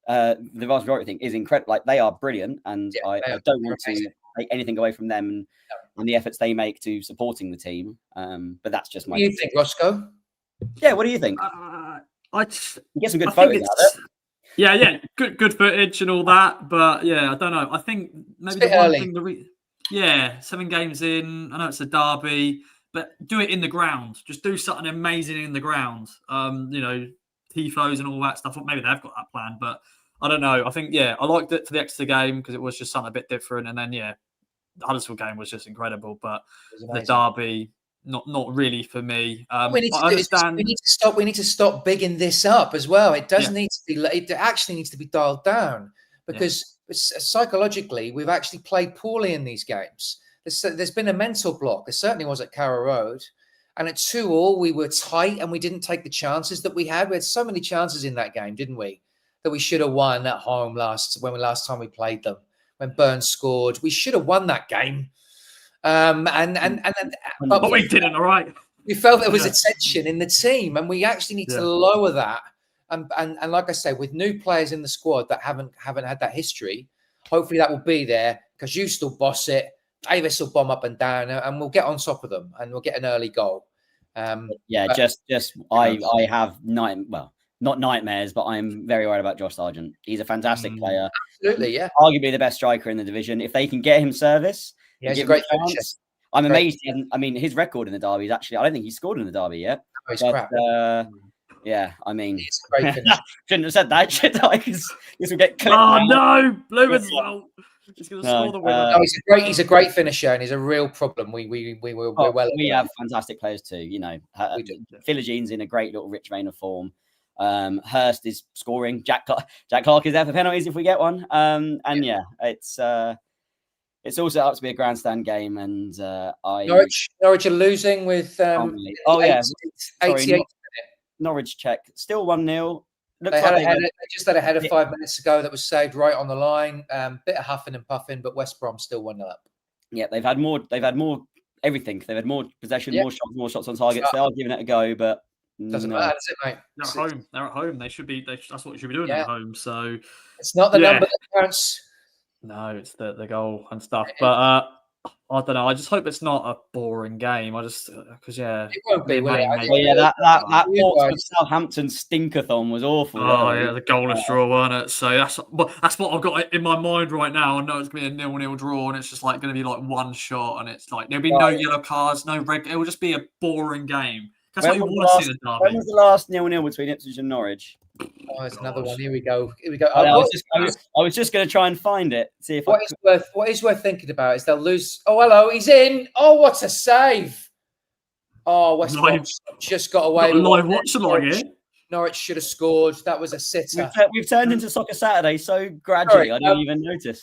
the vast majority thing is incredible. Like, they are brilliant, and I don't want to take anything away from them and the efforts they make to supporting the team. But that's just my. What do you think, Roscoe? Yeah, what do you think? You get some good photos out of it. Yeah, good footage and all that, but yeah, I don't know. I think maybe the one thing 7 games in. I know it's a derby, but do it in the ground. Just do something amazing in the ground. Tifos and all that stuff. Maybe they've got that plan, but I don't know. I think I liked it for the Exeter game because it was just something a bit different, and then the Huddersfield game was just incredible. But the derby, not really for me. We need to stop bigging this up as well. It does need to be. It actually needs to be dialed down because psychologically we've actually played poorly in these games. there's been a mental block. There certainly was at Carrow Road. And at 2-2, we were tight and we didn't take the chances that we had. We had so many chances in that game, didn't we? That we should have won at home last time we played them. When Burns scored, we should have won that game. But we didn't. All right. We felt there was a tension in the team, and we actually need to lower that. And like I say, with new players in the squad that haven't had that history, hopefully that will be there because you still boss it. Davis will bomb up and down, and we'll get on top of them, and we'll get an early goal. I have not nightmares, but I'm very worried about Josh Sargent. He's a fantastic player. Absolutely, yeah. Arguably the best striker in the division. If they can get him service, he's a great chance, I'm amazed. I mean, his record in the derby is actually, I don't think he's scored in the derby yet. Oh, he's crap. Yeah, I mean, it's a great finish. Shouldn't have said that, should I? Because this will get clipped. Oh, no. Blumen's well. He's going to score the winner. No, he's a great finisher, and he's a real problem. We have fantastic players too. You know, Philogene in a great little rich vein of form. Hurst is scoring. Jack Clark is there for penalties if we get one. It's also up to be a grandstand game. And Norwich are losing with 88. Norwich check still 1-0. They just had a header 5 minutes ago that was saved right on the line. Bit of huffing and puffing, but West Brom still 1-0 up. Yeah, they've had more everything. They've had more possession, more shots on target. They are giving it a go, but doesn't matter, does it, mate? They're at home. They should be. That's what you should be doing at home. So it's not the number that counts. No, it's the goal and stuff. But I don't know. I just hope it's not a boring game. Because it won't be. Will it? That Portsmouth Southampton stinkathon was awful. Oh yeah, the goalless draw, wasn't it? So that's what I've got in my mind right now. I know it's going to be a 0-0 draw, and it's just like going to be like one shot, and it's like there'll be no yellow cards, no red. It will just be a boring game. That's what you want to see in the derby. When was the last 0-0 between Ipswich and Norwich? Oh, there's another one. Here we go. I was just going to try and find it. See if what is worth thinking about is they'll lose. Oh, hello, he's in. Oh, what a save! Oh, West Brom just got away. Live watch along here. Norwich should have scored. That was a sitter. We've turned into Soccer Saturday so gradually. I didn't even notice.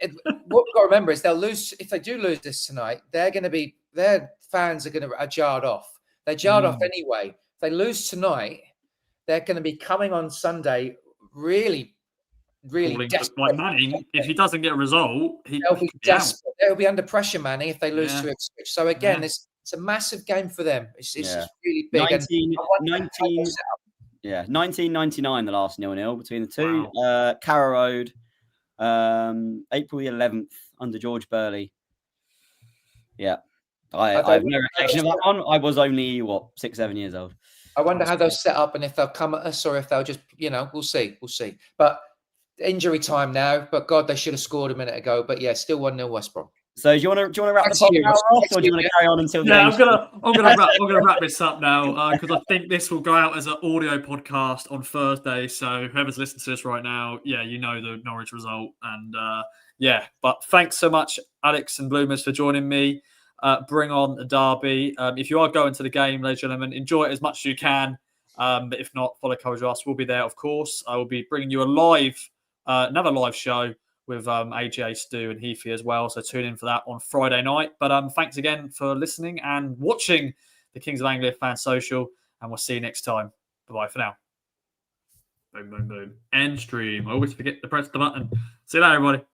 What we've got to remember is they'll lose. If they do lose this tonight, their fans are going to jarred off. They're jarred off anyway. If they lose tonight, they're going to be coming on Sunday really desperate. Like Manning, if he doesn't get a result, they'll be desperate. They'll be under pressure, Manning, if they lose to Ipswich. So again, it's a massive game for them. It's really big. 1999, the last 0-0 between the two. Wow. Carrow Road, April the 11th under George Burley. Yeah. I have no recollection of that one. I was only 6-7 years old. I wonder how they'll set up and if they'll come at us or if they'll just, we'll see. But injury time now. But God, they should have scored a minute ago. But yeah, still 1-0 West Brom. So do you want to wrap the podcast off, or do you want to carry on until the game? I'm gonna wrap this up now because I think this will go out as an audio podcast on Thursday. So whoever's listening to this right now, you know the Norwich result, and But thanks so much, Alex and Bloomers, for joining me. Bring on the derby. If you are going to the game, ladies and gentlemen, enjoy it as much as you can. But if not, follow Coverage Us. We'll be there, of course. I will be bringing you another live show with AJ, Stu, and Heafy as well. So tune in for that on Friday night. But thanks again for listening and watching the Kings of Anglia Fan Social. And we'll see you next time. Bye-bye for now. Boom, boom, boom. End stream. I always forget to press the button. See you later, everybody.